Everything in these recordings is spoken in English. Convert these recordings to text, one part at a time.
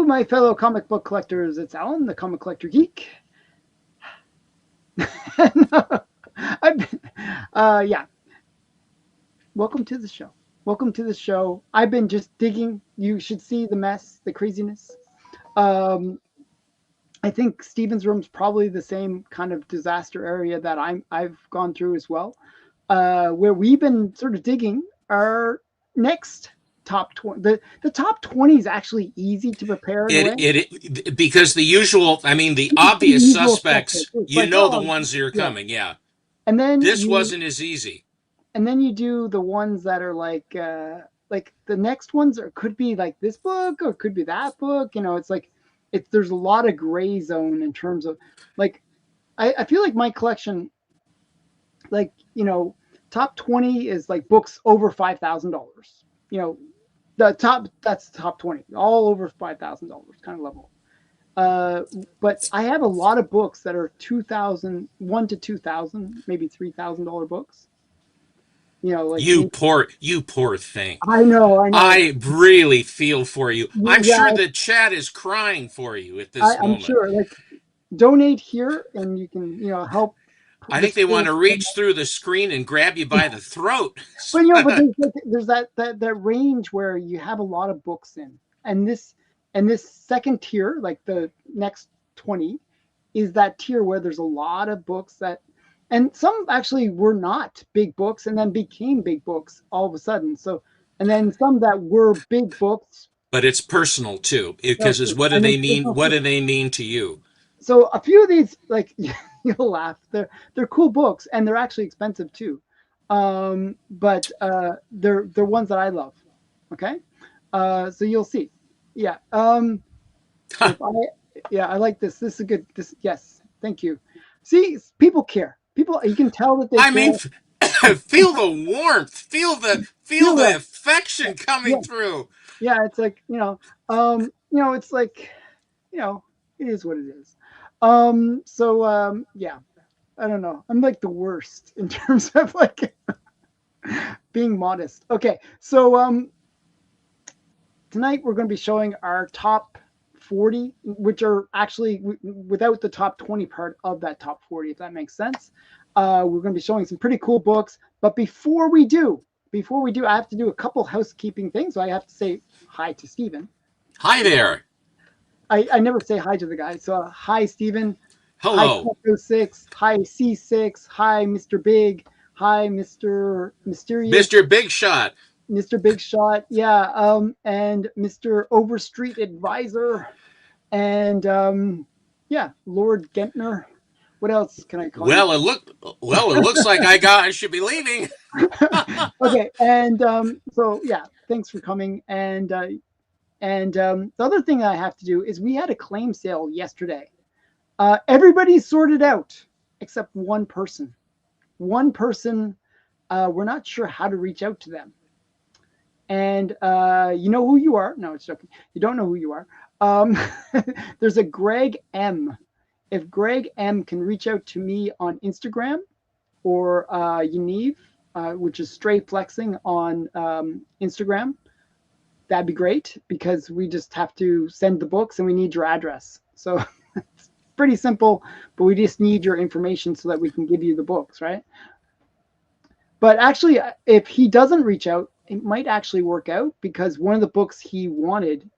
my fellow comic book collectors. It's Alan, the comic collector geek. I've been, yeah. Welcome to the show. Welcome to the show. I've been just digging. You should see the mess, the craziness. Um, I think Steven's room's probably the same kind of disaster area that I've gone through as well, where we've been sort of digging our next top 20. The top 20 is actually easy to prepare in a way. Because the usual, I mean, the The obvious usual suspects. suspects, It's you like, know the oh, ones that are yeah. coming. Yeah. And then This you wasn't as easy. and then you do the ones that are like the next ones are could be like this book or could be that book. It's like there's a lot of gray zone in terms of like I feel like my collection, like, top 20 is like books over $5,000. That's the top 20, all over $5,000 kind of level. But I have a lot of books that are 2,000, 1 to 2,000, maybe $3,000 books. Like You poor thing. I know. I really feel for you. I'm sure Yeah, the chat is crying for you at this I'm moment. sure. Like, donate here, and you can, help I the think they want school. to reach through the screen and grab you by the throat. But there's that range where you have a lot of books in, and this second tier, like the next 20, is that tier where there's a lot of books that, and some actually were not big books and then became big books all of a sudden. So, and then some that were big books, But it's personal too, because it's what do and then they mean? What do they mean to you? so a few of these, like, you'll laugh. They're cool books and they're actually expensive too. But they're ones that I love. Okay. So you'll see. Yeah. If I Yeah, I like this. This is a good. This Yes. Thank you. See, people care. People, you can tell that they I care. mean, feel the warmth, feel Feel the that. affection Yeah. coming through. Yeah. It's like, it's like, you know, it is what it is. Yeah. I don't know. I'm like the worst in terms of like being modest. Okay, so tonight we're going to be showing our top 40, which are actually without the top 20 part of that top 40, if that makes sense. We're going to be showing some pretty cool books. But before we do, I have to do a couple housekeeping things. So I have to say hi to Stephen. Hi there. I never say hi to the guy. So hi, Stephen. Hi, Hello. Coco 6. Hi, C6. Hi, Mr. Big. Hi, Mr. Mysterious. Mr. Big Shot. Mr. Big Shot, yeah, and Mr. Overstreet Advisor, and yeah, Lord Gentner. What else can I call you? It looks like I should be leaving. Okay, and so yeah, thanks for coming. And the other thing I have to do is we had a claim sale yesterday. Everybody's sorted out except one person. One person, we're not sure how to reach out to them. And you know who you are. No, it's joking. You don't know who you are. There's a Greg M. If Greg M can reach out to me on Instagram or Yaniv, which is Stray Flexing on Instagram, that'd be great because we just have to send the books and we need your address. So it's pretty simple, but we just need your information so that we can give you the books, right? But actually, if he doesn't reach out, it might actually work out because one of the books he wanted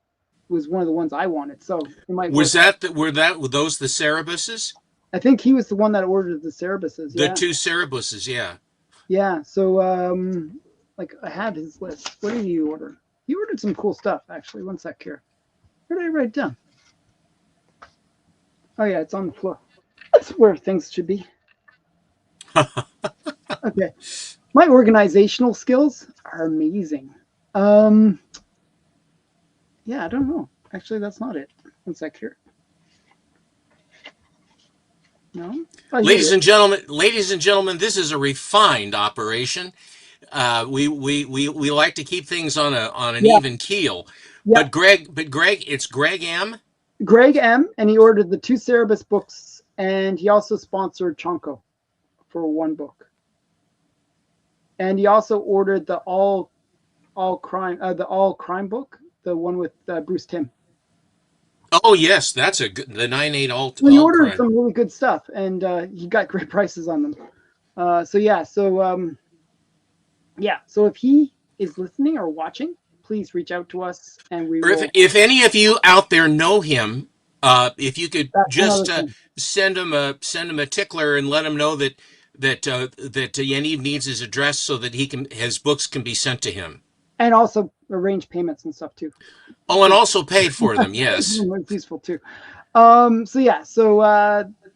was one of the ones I wanted. So it might work out. Were those the Cerebuses? I think he was the one that ordered the Cerebuses. The Yeah. two Cerebuses, yeah. Yeah. So, like, I have his list. What did he order? He ordered some cool stuff, actually. One sec here. Where did I write it down? Oh, yeah, it's on the floor. That's where things should be. Okay. My organizational skills are amazing. Yeah, I don't know. Actually, that's not it. One sec here. No. Oh, Ladies and gentlemen, this is a refined operation. We like to keep things on an Yeah, even keel. yeah. It's Greg M. Greg M. And he ordered the two Cerebus books, and he also sponsored Chonko for one book. And he also ordered the all crime book, the one with Bruce Timm. Oh yes, that's a good, the 9.8 Well, he alt ordered prime. some really good stuff, and he got great prices on them. So yeah, yeah. So if he is listening or watching, please reach out to us, and we Or will. if any of you out there know him, if you could That's another just thing. send him a tickler and let him know that Yaniv needs his address so that his books can be sent to him. And also arrange payments and stuff too, Oh, and because also pay for them. Yes. it's useful too. So yeah,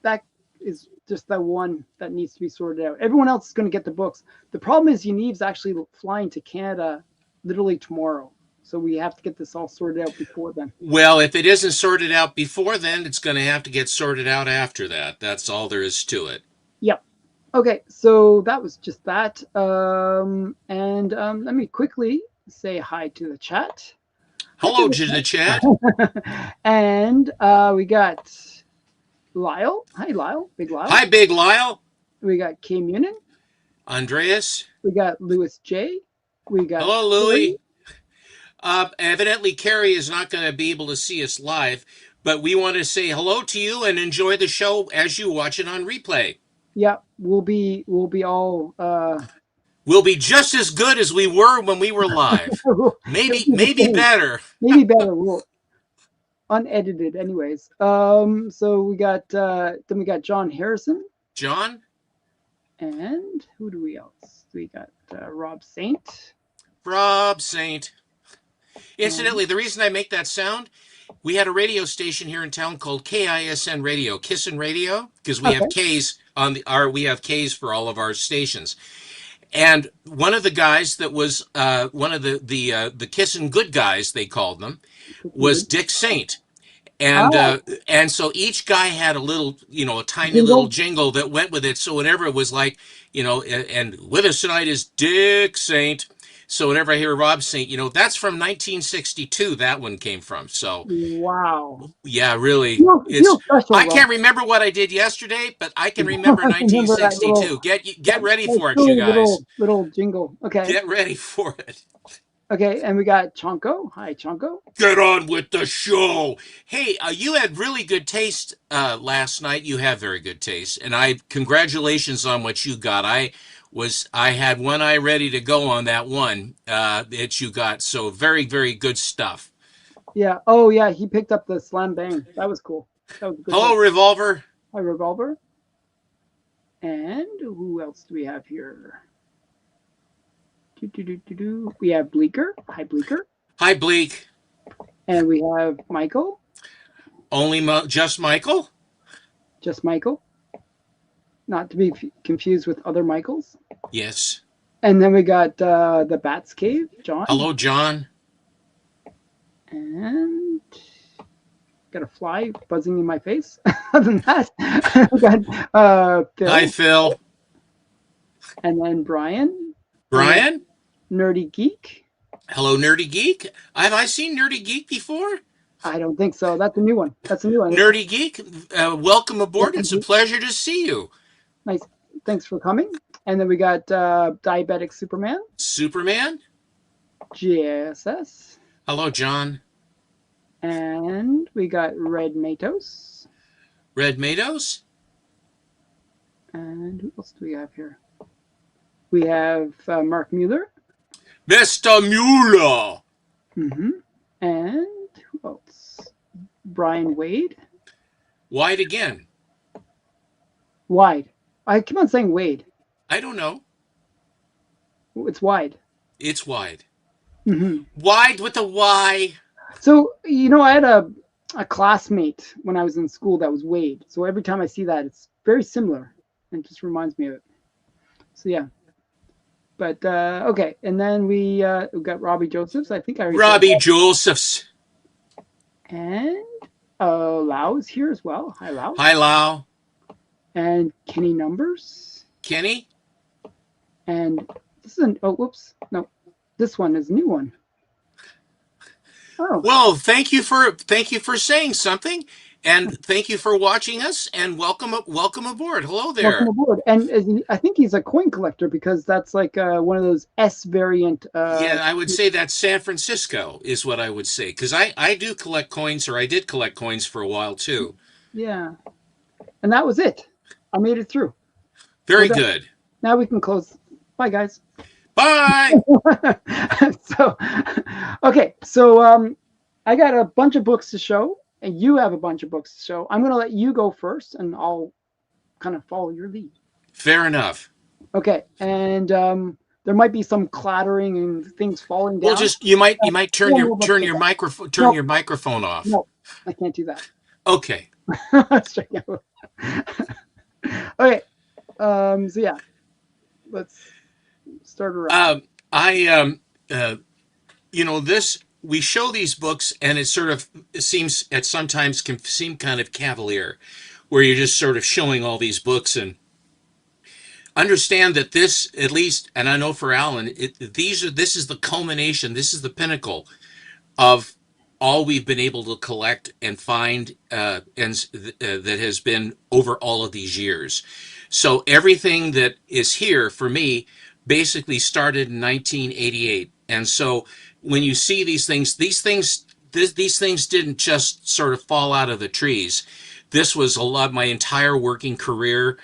that is just the one that needs to be sorted out. Everyone else is going to get the books. The problem is Yaniv's actually flying to Canada literally tomorrow, so we have to get this all sorted out before then. Well, if it isn't sorted out before then, it's going to have to get sorted out after that. That's all there is to it. Yep. Okay, so that was just that. And let me quickly say hi to the chat. Hi to Hello the to the chat. chat. And we got Lyle. Hi, Lyle. Big Lyle. Hi, Big Lyle. We got Kay Munin. Andreas. We got Louis J. We got Hello, Corey. Louie. Evidently, Carrie is not going to be able to see us live, but we want to say hello to you and enjoy the show as you watch it on replay. Yeah, we'll be all We'll be just as good as we were when we were live. it'll be the Maybe same. better. Maybe better. We'll unedited anyways. So we got then we got John Harrison. John? And who do we else? We got Rob Saint. Rob Saint. And Incidentally, the reason I make that sound, we had a radio station here in town called KISN Radio, Kissin' Radio, because we have okay, K's on we have K's for all of our stations. And one of the guys that was one of the Kissin' Good Guys, they called them, looking was good. Dick Saint. Ah, And so each guy had a little, a tiny little jingle. jingle that went with it. So whenever it was like, and with us tonight is Dick Saint. So whenever I hear Rob Saint, that's from 1962. That one came from. So Wow. yeah, really, Feel special, I Rob. can't remember what I did yesterday, but I can remember Remember that little 1962. Get ready that for it, you silly guys. little jingle. Okay. Get ready for it. Okay, and we got Chonko. Hi, Chonko. Get on with the show. Hey, you had really good taste last night. You have very good taste, and I congratulations on what you got. I had one eye ready to go on that one that you got. So very good stuff. Yeah. Oh yeah, he picked up the slam bang. That was cool. That was a good Hello, hit. Revolver. Hi, Revolver. And who else do we have here? We have Bleeker. Hi, Bleeker. Hi, Bleak. And we have Michael. Only just Michael. Just Michael. Not to be confused with other Michaels. Yes. And then we got the Bats Cave, John. Hello, John. And got a fly buzzing in my face. Other than that, we got Phil. Hi, Phil. And then Brian. Brian. Nerdy Geek. Hello, Nerdy Geek. Have I seen Nerdy Geek before? I don't think so. That's a new one. That's a new one. Nerdy Geek, welcome aboard. It's a pleasure to see you. Nice. Thanks for coming. And then we got Diabetic Superman. Superman. JSS. Hello, John. And we got Red Matos. Red Matos. And who else do we have here? We have Mark Mueller. Mr. Mueller. Mm-hmm. And who else? Brian Wade. Wide again. Wide. I keep on saying Wade. I don't know. It's wide. It's wide. Mm-hmm. Wide with a Y. So, I had a classmate when I was in school that was Wade. So every time I see that, it's very similar. And it just reminds me of it. So, yeah. But, okay. And then we got Robbie Josephs. I think I already Robbie Josephs. And Lau is here as well. Hi, Lau. Hi, Lau. And Kenny Numbers. Kenny. And this is whoops. No, this one is a new one. Oh. Well, thank you for saying something. And thank you for watching us and welcome aboard. Hello Welcome there. aboard. And I think he's a coin collector because that's like one of those S variant. Yeah, I would say that's San Francisco is what I would say because I do collect coins, or I did collect coins for a while too. Yeah. And that was it. I made it through. We're Very done. good. Now we can close. Bye, guys. Bye. So, okay. So, I got a bunch of books to show, and you have a bunch of books to show. I'm going to let you go first, and I'll kind of follow your lead. Fair enough. Okay. And there might be some clattering and things falling Well, down. just you might turn We'll your move up turn to your that. microphone No, off. no, I can't do that. Okay. Let's check out. Okay. So yeah, let's start her up. I this we show these books and it seems at sometimes can seem kind of cavalier, where you're just sort of showing all these books and understand that this at least, and I know for Alan, this is the culmination, this is the pinnacle of all we've been able to collect and find that has been over all of these years. So everything that is here for me basically started in 1988. And so when you see these things didn't just sort of fall out of the trees. This was a lot my entire working career,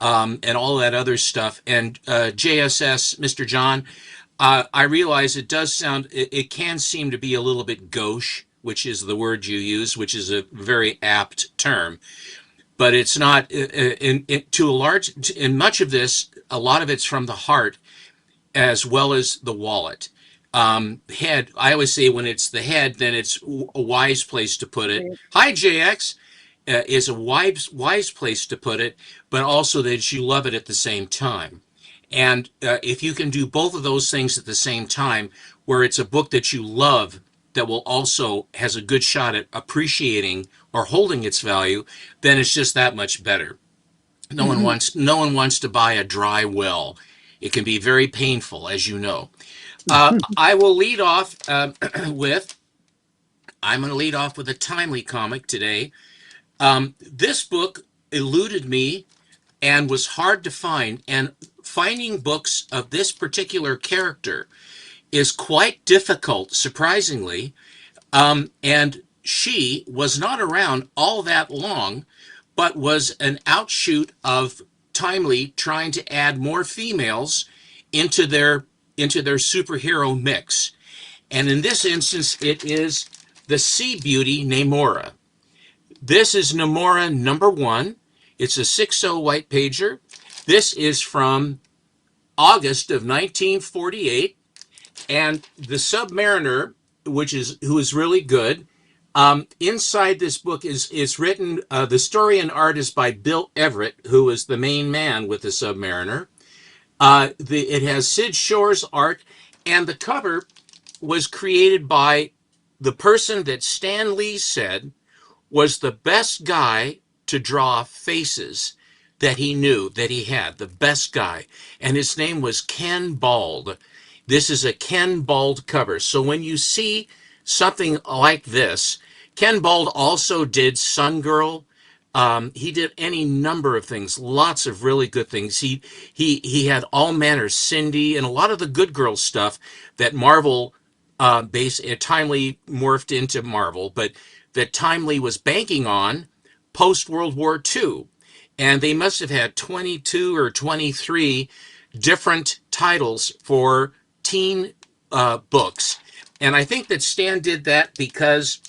and all that other stuff. And JSS, Mr. John, I realize it can seem to be a little bit gauche, which is the word you use, which is a very apt term, but it's not. In much of this, a lot of it's from the heart as well as the wallet. Head, I always say when it's the head, then it's a wise place to put it. Hi, JX. Is a wise place to put it, but also that you love it at the same time. And if you can do both of those things at the same time, where it's a book that you love that will also has a good shot at appreciating or holding its value, then it's just that much better. No one wants to buy a dry well. It can be very painful, as you know. I will lead off with. I'm going to lead off with a timely comic today. This book eluded me and was hard to find, and finding books of this particular character is quite difficult, surprisingly. And she was not around all that long, but was an outshoot of Timely trying to add more females into their superhero mix. And in this instance, it is the Sea Beauty Namora. This is Namora number one. It's a 6.0 white pager. This is from August of 1948, and the Submariner, who is really good. Inside this book is written. The story and art is by Bill Everett, who is the main man with the Submariner. It has Sid Shore's art, and the cover was created by the person that Stan Lee said was the best guy to draw faces that he knew that he had, the best guy. And his name was Ken Bald. This is a Ken Bald cover. So when you see something like this, Ken Bald also did Sun Girl. He did any number of things, lots of really good things. He had all manner, Cindy, and a lot of the good girl stuff that Marvel Timely morphed into Marvel, but that Timely was banking on post World War II. And they must have had 22 or 23 different titles for teen books. And I think that Stan did that because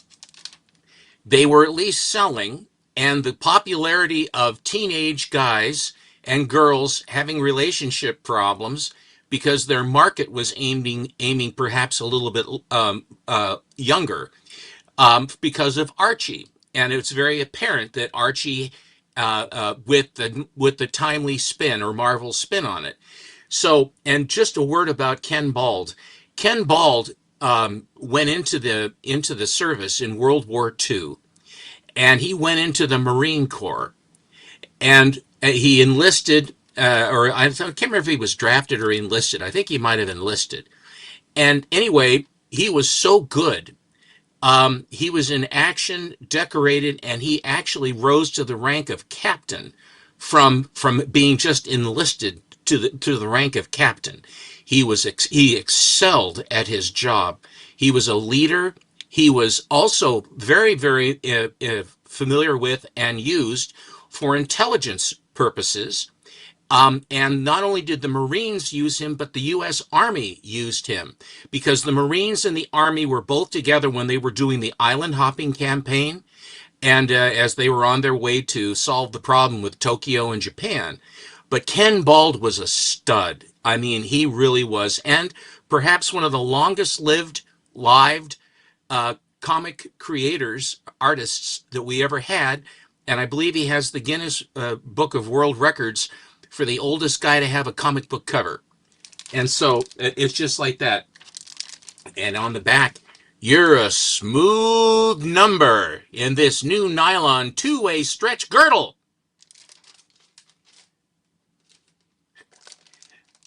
they were at least selling, and the popularity of teenage guys and girls having relationship problems because their market was aiming perhaps a little bit younger, because of Archie. And it's very apparent that Archie, with the Timely spin or Marvel spin on it. So, and just a word about Ken Bald. Ken Bald went into the service in World War II, and he went into the Marine Corps, and he enlisted. Or I can't remember if he was drafted or enlisted. I think he might have enlisted. And anyway, he was so good He was in action, decorated, and he actually rose to the rank of captain from being just enlisted to the rank of captain. He excelled at his job. He was a leader. He was also very familiar with and used for intelligence purposes. And not only did the Marines use him, but the U.S. Army used him because the Marines and the Army were both together when they were doing the island hopping campaign and as they were on their way to solve the problem with Tokyo and Japan. But Ken Bald was a stud. I mean, he really was. And perhaps one of the longest lived comic creators, artists that we ever had. And I believe he has the Guinness Book of World Records for the oldest guy to have a comic book cover. And so it's just like that. And on the back, you're a smooth number in this new nylon two-way stretch girdle.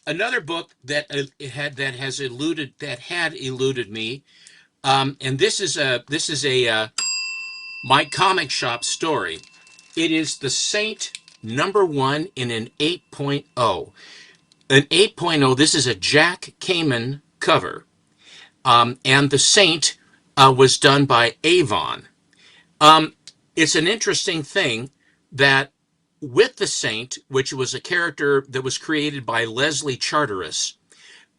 Another book that had eluded me, and this is a my comic shop story. It is The Saint #1 in an 8.0. An 8.0. This is a Jack Kamen cover, and The Saint was done by Avon. Um, it's an interesting thing that with The Saint, which was a character that was created by Leslie Charteris,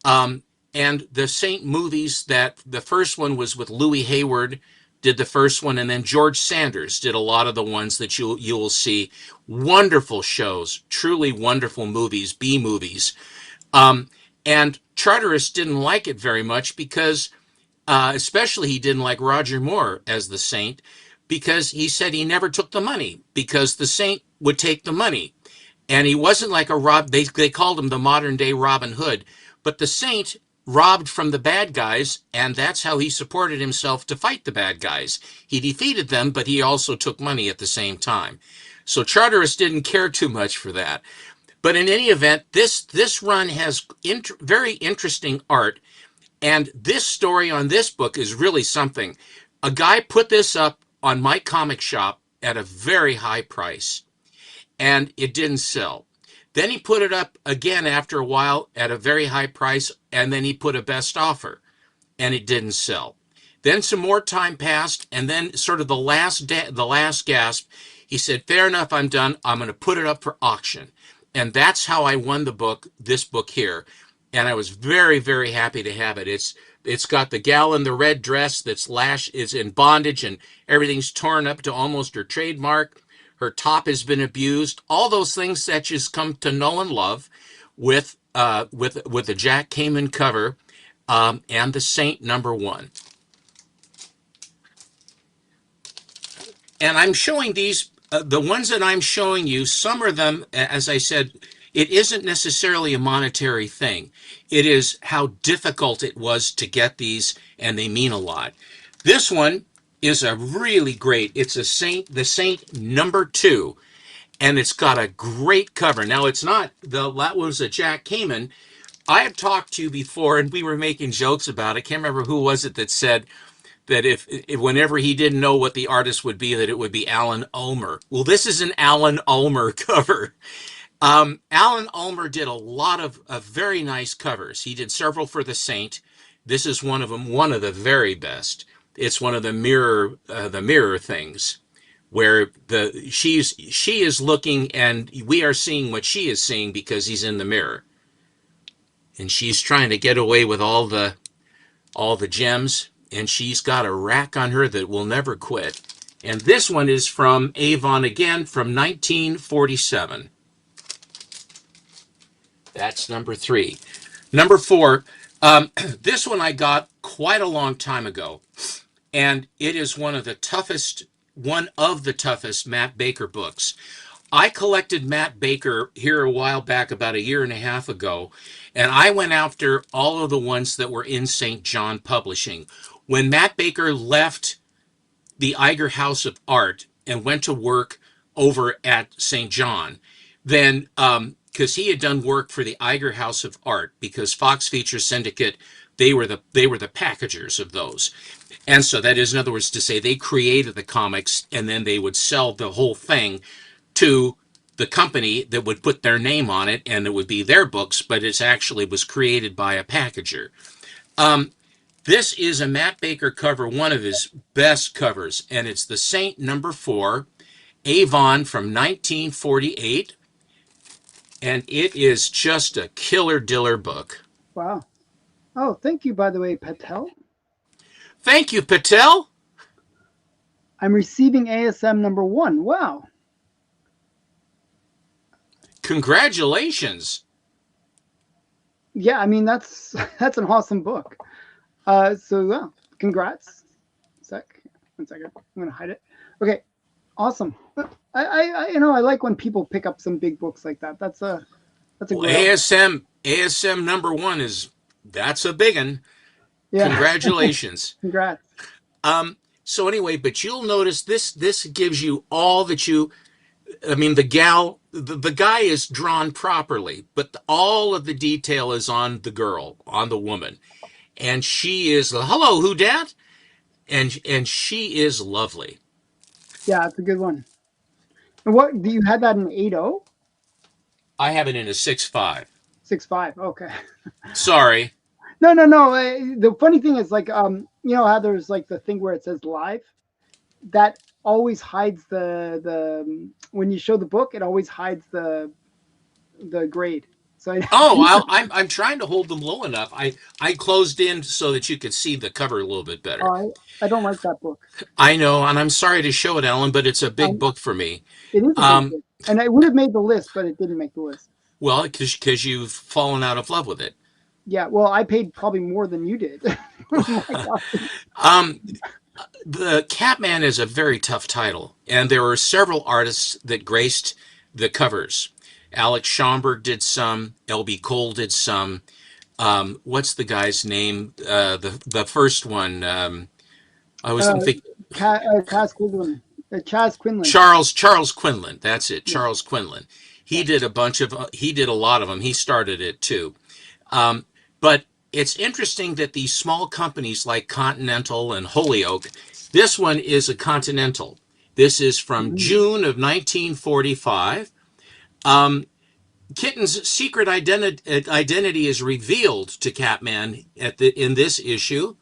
um, and the Saint movies, that the first one was with Louis Hayward, did the first one, and then George Sanders did a lot of the ones that you will see. Wonderful shows, truly wonderful movies, B movies. Um, and Charteris didn't like it very much because especially he didn't like Roger Moore as the Saint because he said he never took the money because the Saint would take the money. And he wasn't like a they called him the modern day Robin Hood, but the Saint robbed from the bad guys, and that's how he supported himself to fight the bad guys. He defeated them, but he also took money at the same time. So Charteris didn't care too much for that. But in any event, this run has very interesting art, and this story on this book is really something. A guy put this up on my comic shop at a very high price, and it didn't sell. Then he put it up again after a while at a very high price, and then he put a best offer, and it didn't sell. Then some more time passed, and then sort of the last gasp, he said, "Fair enough, I'm done. I'm going to put it up for auction." And that's how I won this book here. And I was very happy to have it. It's got the gal in the red dress is in bondage and everything's torn up to almost her trademark. Her top has been abused. All those things that just come to know and love with the Jack Kamen cover, and the Saint #1. And I'm showing these, the ones that I'm showing you, some of them, as I said, it isn't necessarily a monetary thing. It is how difficult it was to get these, and they mean a lot. This one is a really great, it's the Saint #2, and it's got a great cover. Now, it's not, that was a Jack Kamen. I have talked to you before, and we were making jokes about it. I can't remember who was it that said, that if whenever he didn't know what the artist would be, that it would be Alan Ulmer. Well, this is an Alan Ulmer cover. Alan Ulmer did a lot of very nice covers. He did several for the Saint. This is one of them, one of the very best. It's one of the mirror things where she is looking and we are seeing what she is seeing because he's in the mirror, and she's trying to get away with all the gems, and she's got a rack on her that will never quit. And this one is from Avon again, from 1947. That's #3. #4, this one I got quite a long time ago, and it is one of the toughest Matt Baker books. I collected Matt Baker here a while back, about a year and a half ago, and I went after all of the ones that were in St. John Publishing. When Matt Baker left the Iger House of Art and went to work over at St. John, then because he had done work for the Iger House of Art, because Fox Feature Syndicate They were the packagers of those. And so that is, in other words, to say they created the comics and then they would sell the whole thing to the company that would put their name on it, and it would be their books, but it actually was created by a packager. This is a Matt Baker cover, one of his best covers, and it's the Saint #4, Avon from 1948, and it is just a killer diller book. Wow. Oh, thank you, by the way, Patel. Thank you, Patel. I'm receiving ASM #1. Wow. Congratulations. Yeah, I mean that's that's an awesome book. So yeah, congrats. One second. I'm gonna hide it. Okay, awesome. I like when people pick up some big books like that. That's a Well, great. ASM #1 that's a big one. Yeah, Congratulations. congrats. So anyway, but you'll notice this gives you all that you. I mean, the guy is drawn properly, but all of the detail is on the girl, on the woman, and she is hello, who dat? And she is lovely. Yeah, it's a good one. And what do you had that in 8.0? I have it in a 6.5. 6.5. Okay. Sorry. No, no, no. The funny thing is, like, you know how there's like the thing where it says live, that always hides the when you show the book, it always hides the grade. So Oh, I'm trying to hold them low enough. I closed in so that you could see the cover a little bit better. I don't like that book. I know, and I'm sorry to show it, Alan, but it's a big Um, book for me. it is a big Um, book, and it would have made the list, but it didn't make the list. well, because you've fallen out of love with it. Yeah, well, I paid probably more than you did. My God. Um, the Catman is a very tough title, and there are several artists that graced the covers. Alex Schomburg did some. L.B. Cole did some. What's the guy's name? The first one. Uh, I'm thinking Chaz Quinlan. Chaz Quinlan. Charles Quinlan. That's it. Yeah, Charles Quinlan. yeah. He did a lot of them. He started it too. Um, but it's interesting that these small companies like Continental and Holyoke, this one is a Continental. This is from Mhm. June of 1945. Um, Kitten's secret identity is revealed to Catman in this issue.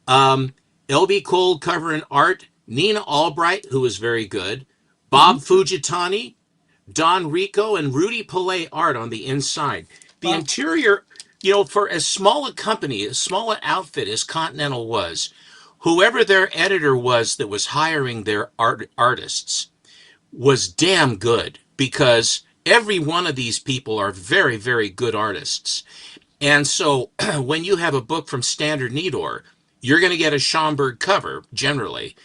Um, L.B. Cole cover and art. Nina Albright, who is very good. Bob Mhm. Fujitani, Don Rico, and Rudy Pillay art on the inside. The Wow. interior, for as small a company, as small an outfit as Continental was, whoever their editor was that was hiring their artists was damn good, because every one of these people are very, very good artists. And so when you have a book from Standard Needor, you're going to get a Schomburg cover generally,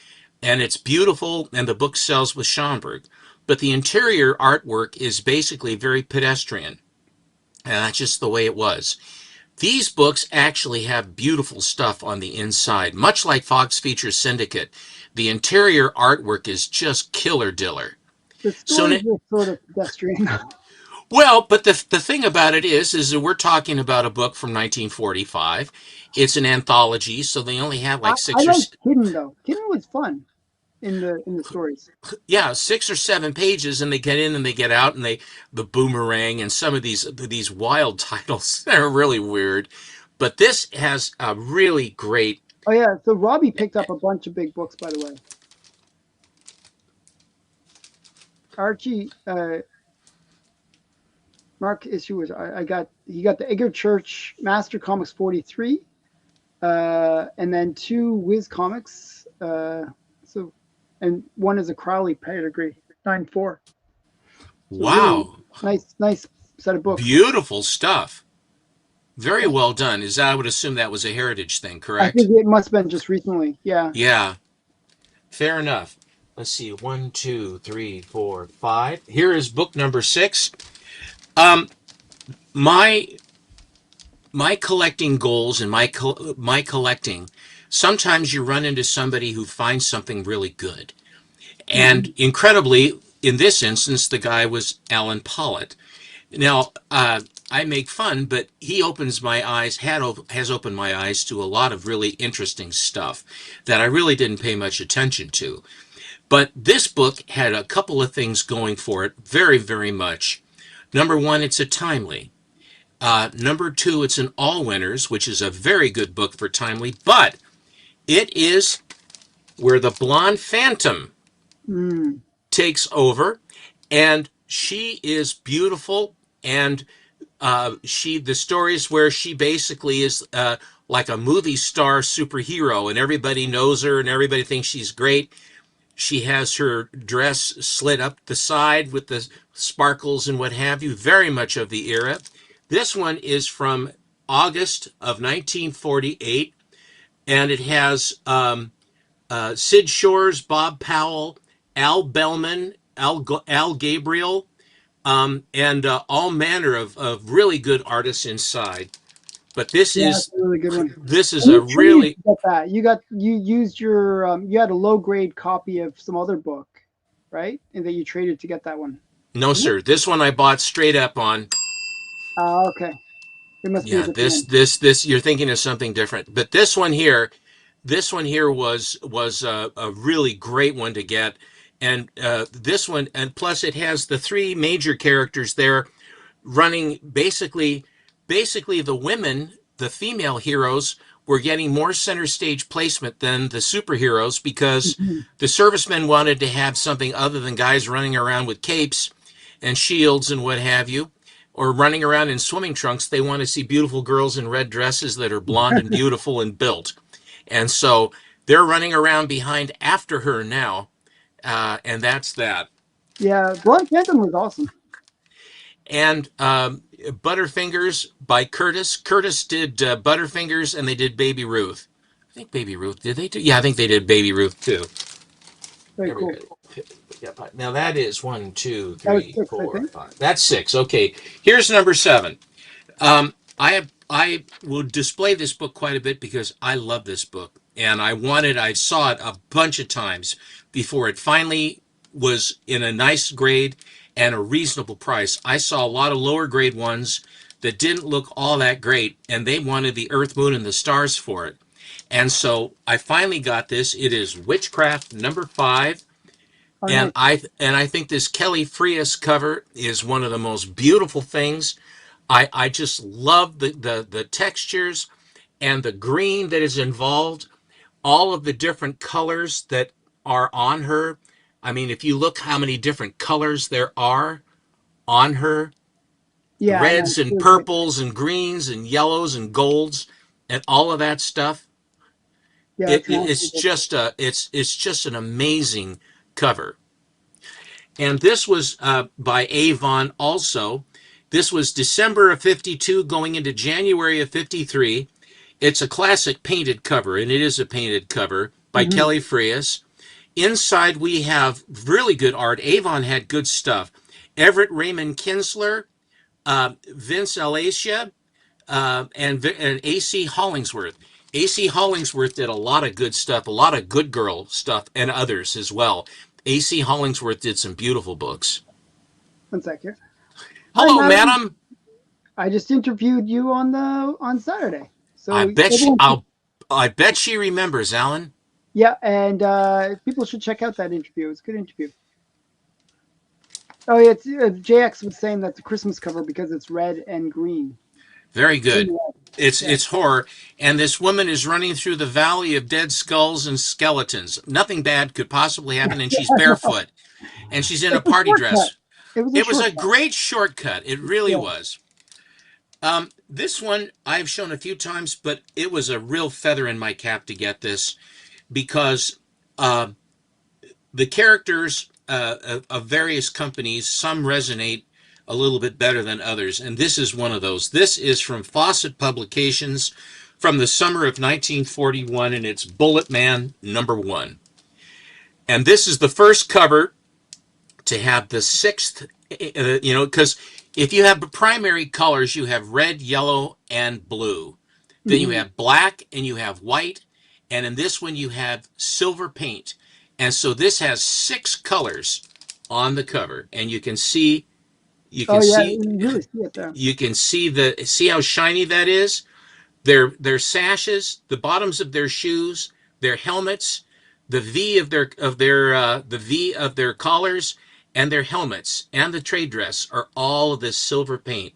and it's beautiful, and the book sells with Schomburg. But the interior artwork is basically very pedestrian, and that's just the way it was. These books actually have beautiful stuff on the inside, much like Fox Features Syndicate. The interior artwork is just killer diller. The So, stories were sort of pedestrian. well, but the thing about it is that we're talking about a book from 1945. It's an anthology, so they only have like I six or liked Kitten though. Kitten was fun in the stories. yeah, 6 or 7 pages, and they get in and they get out, and the boomerang and some of these wild titles that are really weird. But this has a really great. Oh yeah, so Robbie picked up a bunch of big books, by the way. Archie, Mark issue was he got the Egger Church Master Comics 43, and then 2 Whiz Comics. So, and one is a Crowley pedigree 9.4. So really Wow, nice set of books. beautiful stuff. Very Yeah. well done. I would assume that was a heritage thing, I correct? think it must have been just recently. Yeah. Yeah, fair enough. Let's see, 1, 2, 3, 4, 5. Here is book number 6. Um, my my collecting goals and my collecting. Sometimes you run into somebody who finds something really good, Hmm. and incredibly, in this instance, the guy was Alan Pollitt. Now, I make fun, but he opens my eyes, has opened my eyes to a lot of really interesting stuff that I really didn't pay much attention to. But this book had a couple of things going for it very, very much. Number one, it's a timely. Number two, it's an all winners, which is a very good book for timely, but it is where the blonde phantom Mm. takes over, and she is beautiful, and the stories where she basically is like a movie star superhero, and everybody knows her, and everybody thinks she's great. She has her dress slit up the side with the sparkles and what have you, very much of the era. This one is from August of 1948, and it has Sid Shores, Bob Powell, Al Bellman, Al Gabriel, and all manner of really good artists inside. But this Yeah, that's is a really good one. this is And a you traded really to get that. You used your you had a low grade copy of some other book, right? And that you traded to get that one. no, Is it? sir. This one I bought straight up on. Okay. It must be a Yeah, different one. this you're thinking of something different. But this one here was a really great one to get, and this one, and plus it has the three major characters there running basically the women, the female heroes, were getting more center stage placement than the superheroes because Mhm. the servicemen wanted to have something other than guys running around with capes and shields and what have you, or running around in swimming trunks. They want to see beautiful girls in red dresses that are blonde and beautiful and built. And so they're running around behind after her now, and that's that. Yeah, Blonde Phantom was awesome. And Butterfingers by Curtis. Curtis did Butterfingers, and they did Baby Ruth. I think Baby Ruth, did they do? Yeah, I think they did Baby Ruth too. Very There we cool. go. Yeah, now that is one, two, That was three, six, I four, think. five. That's six. Okay, here's number seven. I will display this book quite a bit because I love this book, and I saw it a bunch of times before it finally was in a nice grade and a reasonable price. I saw a lot of lower grade ones that didn't look all that great, and they wanted the Earth, Moon, and the Stars for it. And so I finally got this. It is Witchcraft number 5, Oh, and nice. I think this Kelly Frias cover is one of the most beautiful things. I just love the textures and the green that is involved, all of the different colors that are on her. I mean, if you look how many different colors there are on her, Yeah, I know. reds and Really great. purples and greens and yellows and golds and all of that stuff. Yeah, it's an It's awesome book. just it's just an amazing cover. And this was by Avon also. This was December of 52 going into January of 53. It's a classic painted cover, and it is a painted cover by Hmm. Kelly Frias. Inside, we have really good art. Avon had good stuff. Everett Raymond Kinsler, Vince Alacia, and A.C. Hollingsworth. A.C. Hollingsworth did a lot of good stuff, a lot of good girl stuff, and others as well. A.C. Hollingsworth did some beautiful books. One sec here. Hi, Hello, Madeline. madam. I just interviewed you on Saturday. I So bet she. everyone should, I bet she remembers, Alan. yeah, and people should check out that interview. It's a good interview. Oh, yeah, it's JX was saying that's a Christmas cover because it's red and green. Very Green good. and red. Yeah. It's horror, and this woman is running through the valley of dead skulls and skeletons. Nothing bad could possibly happen, and she's I know. barefoot, and she's in a It's a party shortcut. dress. It was a It was a shortcut. great shortcut. It really Yeah. was. This one I've shown a few times, but it was a real feather in my cap to get this because uh, the characters of various companies, some resonate a little bit better than others, and this is one of those. This is from Fawcett Publications from the summer of 1941, and it's Bullet Man #1. And this is the first cover to have the sixth, because if you have primary colors, you have red, yellow, and blue. Then you Hmm. have black and you have white. And in this one, you have silver paint. And so this has 6 colors on the cover. And You Oh can yeah, see you really see it there. see how shiny that is. Their sashes, the bottoms of their shoes, their helmets, the V of their collars, and their helmets and the trade dress are all this silver paint.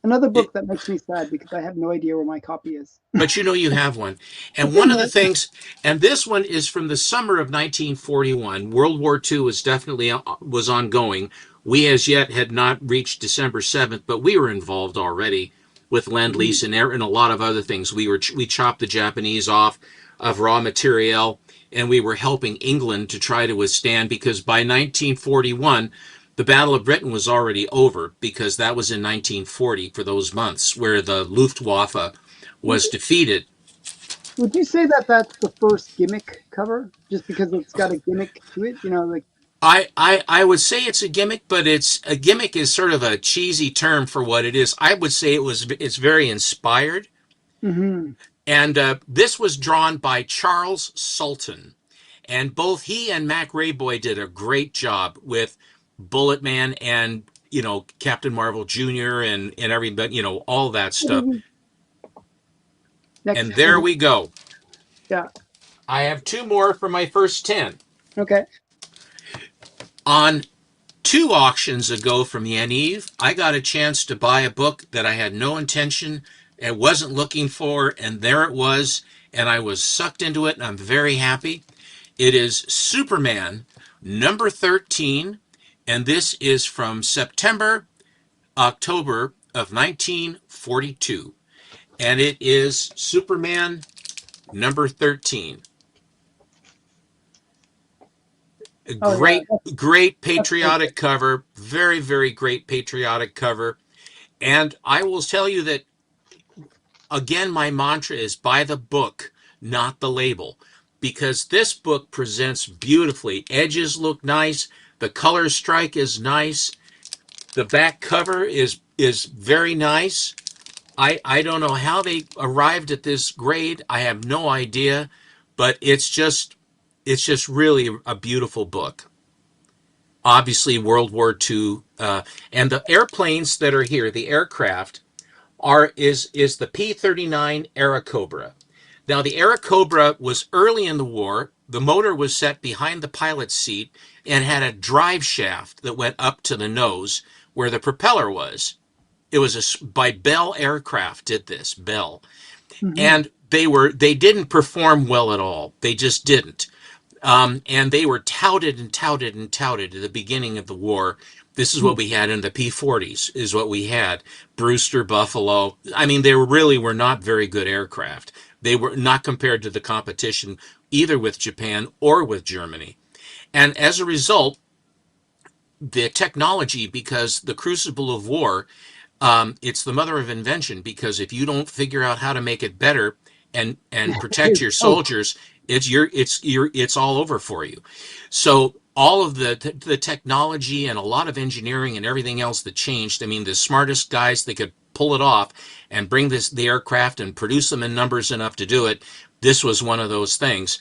Another It, book that makes me sad because I have no idea where my copy is. but you know you have one. And It's one in of the there. things, and this one is from the summer of 1941. World War II was definitely was ongoing. We as yet had not reached December 7th, but we were involved already with Lend Mhm. Lease and a lot of other things. We chopped the Japanese off of raw material, and we were helping England to try to withstand because by 1941 the Battle of Britain was already over because that was in 1940 for those months where the Luftwaffe Would was defeated. would you say that that's the first gimmick cover, just because it's got a gimmick to it? You know, like. I would say it's a gimmick, but it's a gimmick is sort of a cheesy term for what it is. I would say it's very inspired, Hmm. and this was drawn by Charles Sultan, and both he and Mac Rayboy did a great job with Bullet Man and Captain Marvel Jr. and everybody all that stuff. Next. And there we go. Yeah. I have two more for my first 10. Okay. On two auctions ago from Yaniv, I got a chance to buy a book that I had no intention and wasn't looking for, and there it was, and I was sucked into it, and I'm very happy. It is Superman number 13, and this is from September, October of 1942, and it is Superman number 13. A Oh yeah, great that's patriotic perfect. cover, very, very great patriotic cover. And I will tell you that, again, my mantra is buy the book, not the label, because this book presents beautifully. Edges look nice, the color strike is nice, the back cover is very nice. I don't know how they arrived at this grade. I have no idea, but it's just really a beautiful book. Obviously, World War II, and the airplanes that are here, the aircraft is the P-39 Airacobra. Now, the Airacobra was early in the war. The motor was set behind the pilot's seat and had a drive shaft that went up to the nose where the propeller was. It was by Bell Aircraft did this, Bell. Hmm. And they didn't perform well at all. They just didn't. And they were touted and touted and touted at the beginning of the war. This is what we had in the P-40s, is what we had. Brewster, Buffalo. I mean, they really were not very good aircraft. They were not compared to the competition, either with Japan or with Germany. And as a result, the technology, because the crucible of war, it's the mother of invention. Because if you don't figure out how to make it better and protect your Oh, soldiers, it's all over for you. So all of the technology and a lot of engineering and everything else that changed. I mean, the smartest guys that could pull it off and bring the aircraft and produce them in numbers enough to do it. This was one of those things.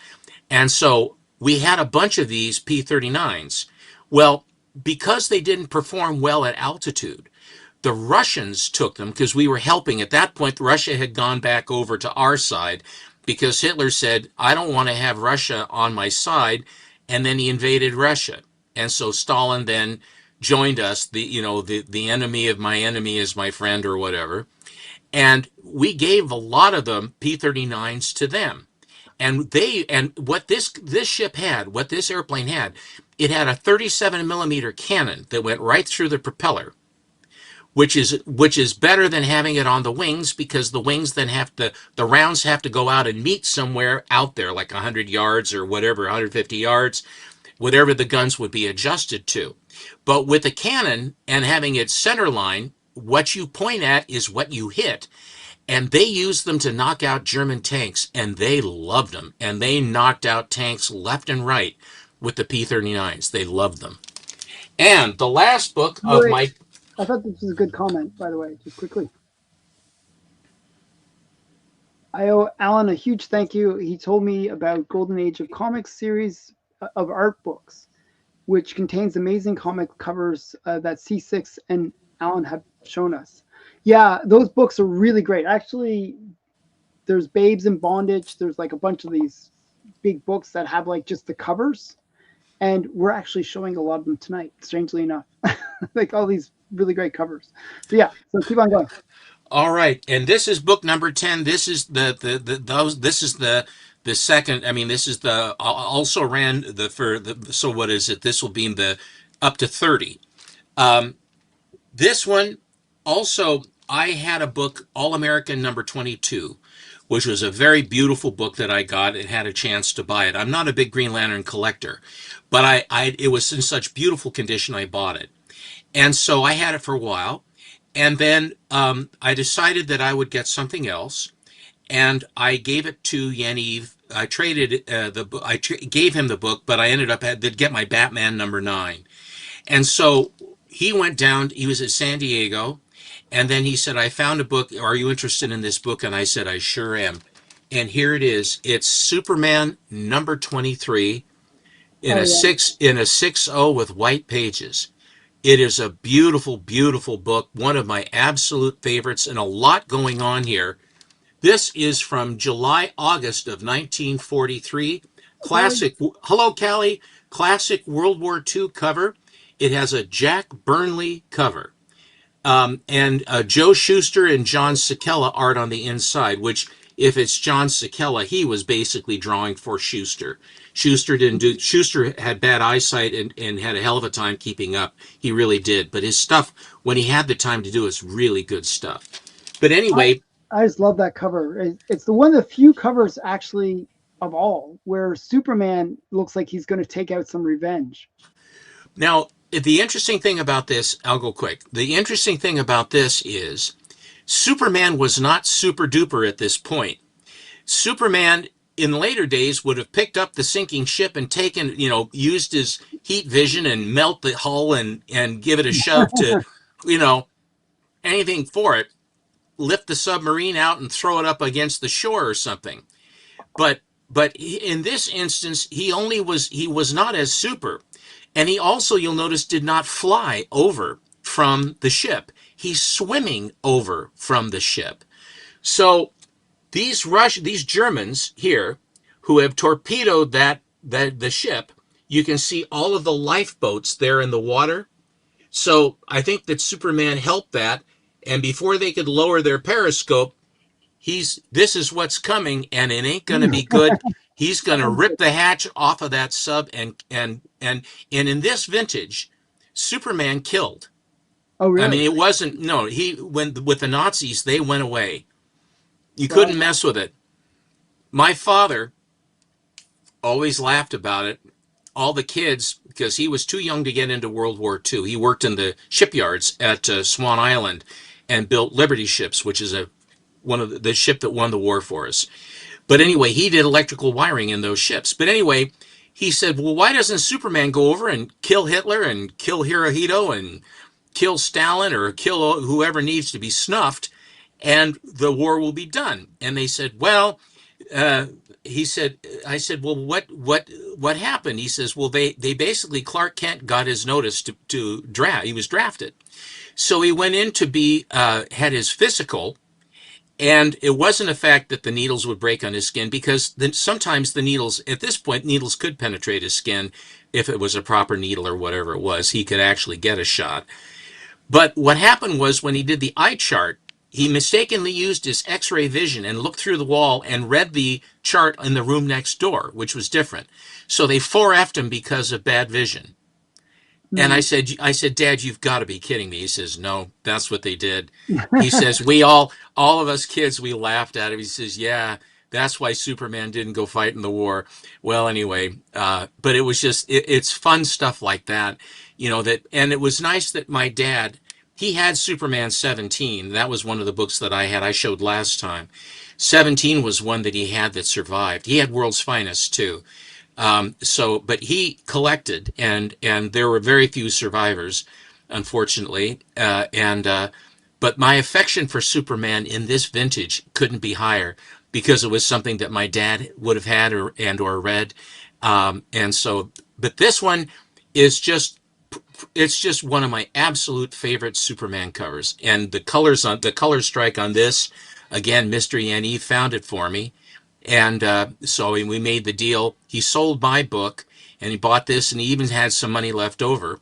And so we had a bunch of these P-39s. Well, because they didn't perform well at altitude, the Russians took them because we were helping. At that point, Russia had gone back over to our side because Hitler said, I don't want to have Russia on my side. And then he invaded Russia. And so Stalin then joined us, the enemy of my enemy is my friend or whatever. And we gave a lot of the P-39s to them. And what this ship had, what this airplane had, it had a 37 millimeter cannon that went right through the propeller, which is better than having it on the wings because the wings then the rounds have to go out and meet somewhere out there like 100 yards or whatever, 150 yards, whatever the guns would be adjusted to. But with a cannon and having its center line, what you point at is what you hit. And they used them to knock out German tanks, and they loved them. And they knocked out tanks left and right with the P-39s. They loved them. And the last book of wait. my I thought this was a good comment, by the way, just quickly. I owe Alan a huge thank you. He told me about Golden Age of Comics series of art books. which contains amazing comic covers that C6 and Alan have shown us. Yeah, those books are really great. Actually, there's Babes in Bondage. There's like a bunch of these big books that have like just the covers, and we're actually showing a lot of them tonight. Strangely enough, like all these really great covers. So yeah, so keep on going. All right, and this is book number 10. This is the those. This is the second. I mean, this is the also ran the for the. So what is it? This will be the up to 30. This one also, I had a book, All American number 22, which was a very beautiful book that I got and had a chance to buy it. I'm not a big Green Lantern collector, but it was in such beautiful condition I bought it. And so I had it for a while. And then I decided that I would get something else. And I gave it to Yaniv. I traded the book. Gave him the book, but I ended up had to get my Batman number 9. And so he went down, he was at San Diego, and then he said, I found a book. Are you interested in this book? And I said, I sure am. And here it is. It's Superman number 23 in Oh a yeah, 6-0 with white pages. It is a beautiful, beautiful book, one of my absolute favorites, and a lot going on here. This is from July, August of 1943. oh, Callie. Classic, hello, Callie. Classic World War II cover. It has a Jack Burnley cover. And Joe Shuster and John Sikela art on the inside, which, if it's John Sikela, he was basically drawing for Shuster. Shuster had bad eyesight and had a hell of a time keeping up. He really did. But his stuff, when he had the time to do, is really good stuff. But I anyway, I just love that cover. It's the one of the few covers actually of all where Superman looks like he's going to take out some revenge. now, the interesting thing about this, I'll go quick. The interesting thing about this is Superman was not super duper at this point. Superman in later days would have picked up the sinking ship and taken, used his heat vision and melt the hull and give it a shove to, you know, anything for it, lift the submarine out and throw it up against the shore or something. But in this instance, he was not as super. And he also, you'll notice, did not fly over from the ship. He's swimming over from the ship. So these Germans here who have torpedoed the ship, you can see all of the lifeboats there in the water. So I think that Superman helped that. And before they could lower their periscope, this is what's coming, and it ain't gonna be good. He's gonna rip the hatch off of that sub, and in this vintage, Superman killed. Oh I mean, really? it wasn't no he when with the Nazis they went away. You couldn't Wow. mess with it. My father always laughed about it. All the kids, because he was too young to get into World War II. He worked in the shipyards at Swan Island and built Liberty ships, which is one of the ship that won the war for us. But anyway, he did electrical wiring in those ships. But anyway, he said, well, why doesn't Superman go over and kill Hitler and kill Hirohito and kill Stalin or kill whoever needs to be snuffed and the war will be done? And they said, well, uh, he said, I said, well, what happened? He says, well, they basically, Clark Kent got his notice to draft. He was drafted. So he went in to had his physical. And it wasn't a fact that the needles would break on his skin because sometimes the needles, at this point, needles could penetrate his skin if it was a proper needle or whatever it was. He could actually get a shot. But what happened was when he did the eye chart, he mistakenly used his x-ray vision and looked through the wall and read the chart in the room next door, which was different. So they 4F'd him because of bad vision. And Hmm. I said, Dad, you've got to be kidding me. He says, no, that's what they did. He says, all of us kids, we laughed at him. He says, yeah, that's why Superman didn't go fight in the war. Well, anyway, but it was it's fun stuff like that, and it was nice that my dad, he had Superman 17. That was one of the books that I showed last time. 17 was one that he had that survived. He had World's Finest too. But he collected, and there were very few survivors, unfortunately. But my affection for Superman in this vintage couldn't be higher because it was something that my dad would have had or read. And so, but this one, is just it's just one of my absolute favorite Superman covers. And the color strike on this, again, Mystery NE found it for me, and so we made the deal. He sold my book, and he bought this, and he even had some money left over.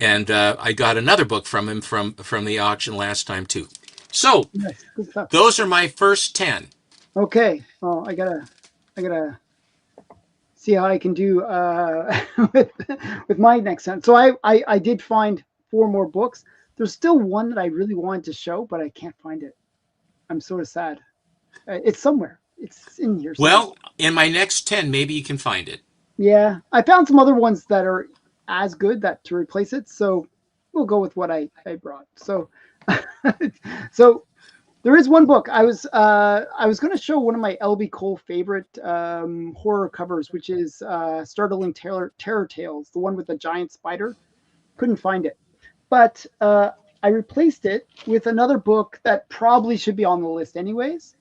And I got another book from him from the auction last time too. So Yes, good stuff. those are my first 10. Okay. Well, I gotta see how I can do with with my next one. So I did find four more books. There's still one that I really wanted to show, but I can't find it. I'm sort of sad. It's somewhere. It's in here somewhere. Well, in my next 10, maybe you can find it. Yeah, I found some other ones that are as good that to replace it. So we'll go with what I brought. So so there is one book I was going to show one of my LB Cole favorite horror covers, which is Startling Terror Tales, the one with the giant spider. Couldn't find it, but I replaced it with another book that probably should be on the list anyways.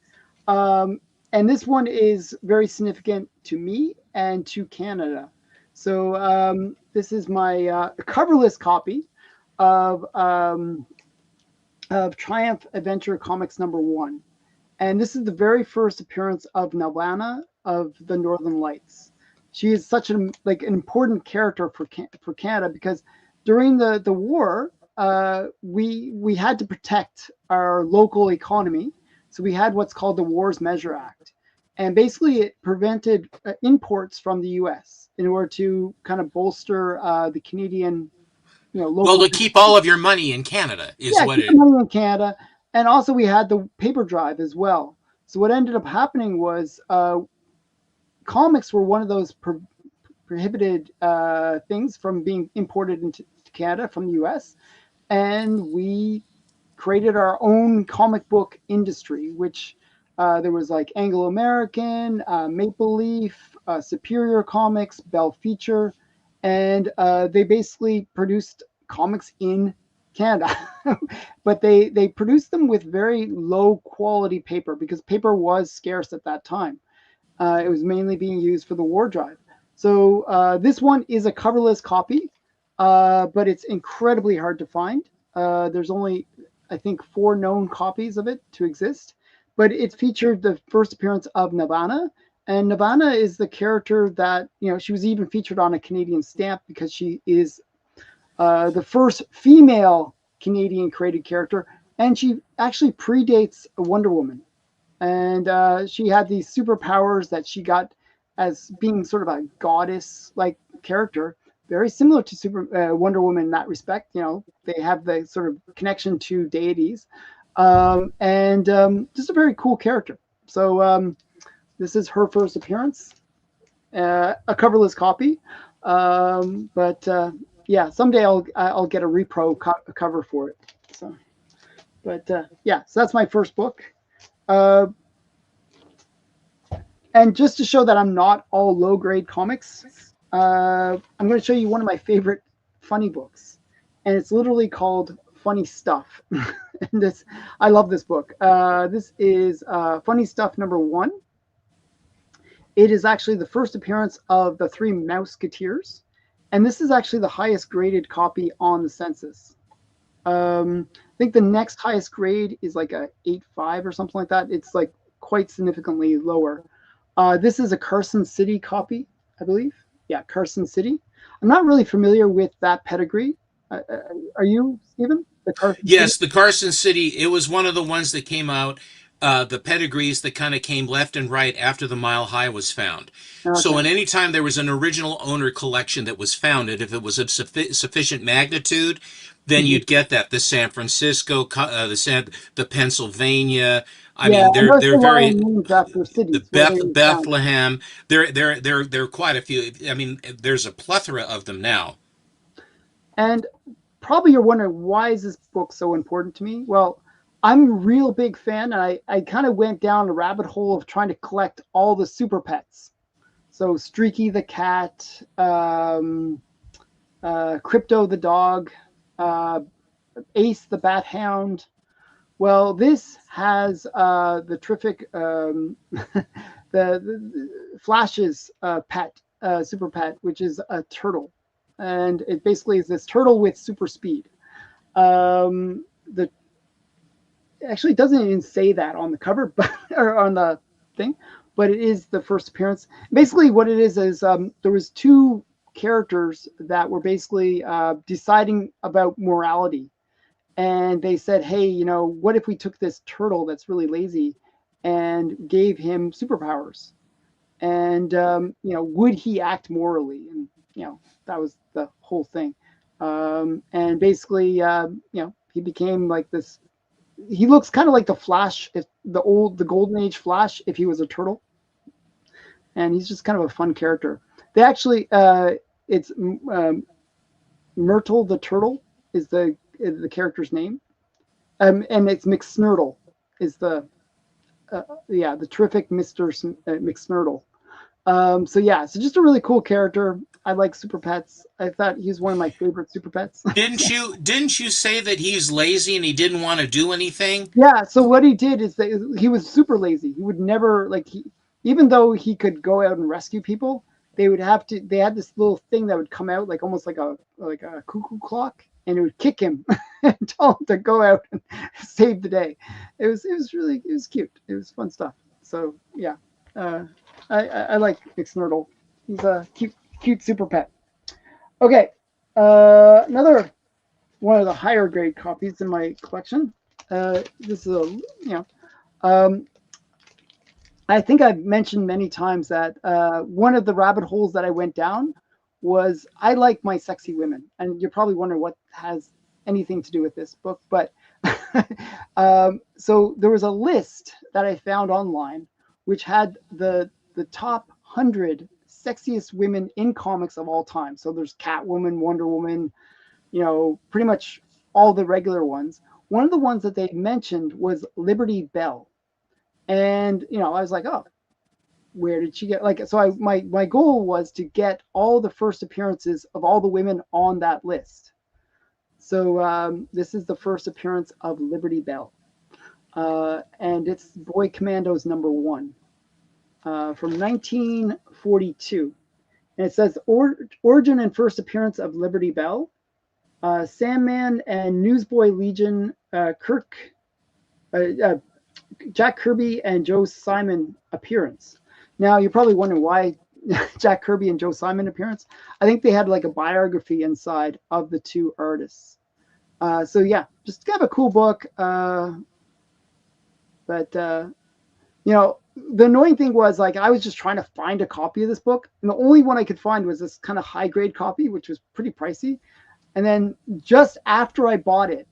Um, and this one is very significant to me and to Canada. So this is my coverless copy of Triumph Adventure Comics #1, and this is the very first appearance of Nelvana of the Northern Lights. She is such an an important character for Canada because during the war, we had to protect our local economy, so we had what's called the Wars Measure Act, and basically it prevented imports from the U.S. in order to kind of bolster the Canadian, Well, local. to keep all of your money in Canada is Yeah, what keep the it. money in Canada. And also we had the paper drive as well. So what ended up happening was comics were one of those prohibited things from being imported into Canada from the US. And we created our own comic book industry, which there was like Anglo American, Maple Leaf, Superior Comics, Bell Feature, and they basically produced comics in Canada, but they produced them with very low quality paper because paper was scarce at that time. It was mainly being used for the war drive. So this one is a coverless copy, but it's incredibly hard to find. There's only, I think, four known copies of it to exist, but it featured the first appearance of Nirvana. And Nirvana is the character that, she was even featured on a Canadian stamp because she is the first female Canadian created character. And she actually predates Wonder Woman, and she had these superpowers that she got as being sort of a goddess like character, very similar to super Wonder Woman in that respect. They have the sort of connection to deities, and just a very cool character. So this is her first appearance, a coverless copy, but yeah, someday I'll get a repro cover for it. So but yeah, so that's my first book. uh, And just to show that I'm not all low grade comics, I'm going to show you one of my favorite funny books, and it's literally called Funny Stuff. And I love this book. This is Funny Stuff #1. It is actually the first appearance of the Three Mouseketeers, and this is actually the highest graded copy on the census. I think the next highest grade is like a 8.5 or something like that. It's like quite significantly lower. This is a Carson City copy, I believe. Yeah, Carson City. I'm not really familiar with that pedigree. Are you, Stephen? The Carson City? Yes, the Carson City, it was one of the ones that came out, the pedigrees that kind of came left and right after the Mile High was found. So, Okay. in any time there was an original owner collection that was founded, if it was of sufficient magnitude, then Mhm. you'd get that. The San Francisco, the Pennsylvania. I Yeah, mean, and those they're are all very named after the cities where they were found. Bethlehem. There are quite a few. I mean, there's a plethora of them now. And probably you're wondering, why is this book so important to me? Well, I'm a real big fan, and I kind of went down a rabbit hole of trying to collect all the super pets. So Streaky the cat, Crypto the dog, uh, Ace the bat hound. Well, this has the terrific the Flash's pet, super pet, which is a turtle. and it basically is this turtle with super speed. The actually doesn't even say that on the cover, but or on the thing, but it is the first appearance. Basically, what it is there was two characters that were basically deciding about morality, and they said, "Hey, what if we took this turtle that's really lazy and gave him superpowers? And would he act morally?" And that was the whole thing. And basically, he became like this. He looks kind of like the Flash, if the Golden Age Flash, if he was a turtle, and he's just kind of a fun character. They actually, it's Myrtle the turtle is the character's name, and it's McSnurtle is the terrific Mister McSnurtle. So yeah, so just a really cool character. I like Super Pets. I thought he was one of my favorite Super Pets. Didn't you say that he's lazy and he didn't want to do anything? Yeah, so what he did is that he was super lazy. He would never even though he could go out and rescue people, they had this little thing that would come out like almost like a cuckoo clock, and it would kick him and tell him to go out and save the day. It was cute. It was fun stuff. So yeah, uh, I like McSnurtle. He's a cute super pet. Okay, another one of the higher grade copies in my collection. This is um, I think I've mentioned many times that one of the rabbit holes that I went down was I like my sexy women, and you're probably wondering what has anything to do with this book, but so there was a list that I found online, which had the top 100 sexiest women in comics of all time. So there's Catwoman, Wonder Woman, pretty much all the regular ones. One of the ones that they mentioned was Liberty Bell. And, I was like, oh, where did she get so my goal was to get all the first appearances of all the women on that list. So this is the first appearance of Liberty Bell. And it's Boy Commandos #1 from 1942. And it says origin and first appearance of Liberty Bell. Sandman and Newsboy Legion, uh, uh, Jack Kirby and Joe Simon appearance. Now you're probably wondering why Jack Kirby and Joe Simon appearance. I think they had like a biography inside of the two artists. So yeah, just kind of a cool book. But the annoying thing was like I was just trying to find a copy of this book, and the only one I could find was this kind of high grade copy, which was pretty pricey. And then just after I bought it,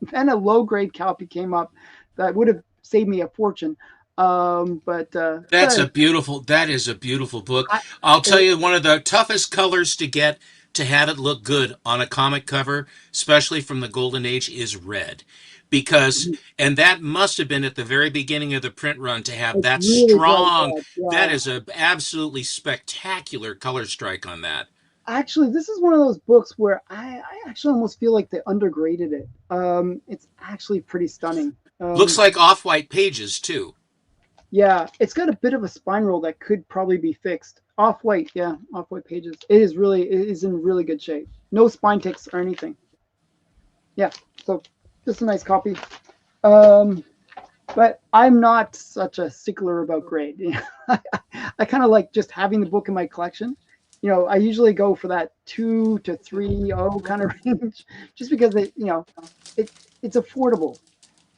then a low grade copy came up that would have saved me a fortune. But That is a beautiful book. I, I'll tell it, you, one of the toughest colors to get to have it look good on a comic cover, especially from the Golden Age, is red. Because, and that must have been at the very beginning of the print run to have it's that really bright strong, red. that Yeah. is a absolutely spectacular color strike on that. Actually, this is one of those books where I actually almost feel like they undergraded it. It's actually pretty stunning. Looks like off-white pages too. Yeah, it's got a bit of a spine roll that could probably be fixed. Off white, yeah, off white pages. It is in really good shape. No spine ticks or anything. Yeah, so just a nice copy. Um, but I'm not such a stickler about grade. I kind of like just having the book in my collection. I usually go for that 2 to 3.0 kind of range, just because it it's affordable.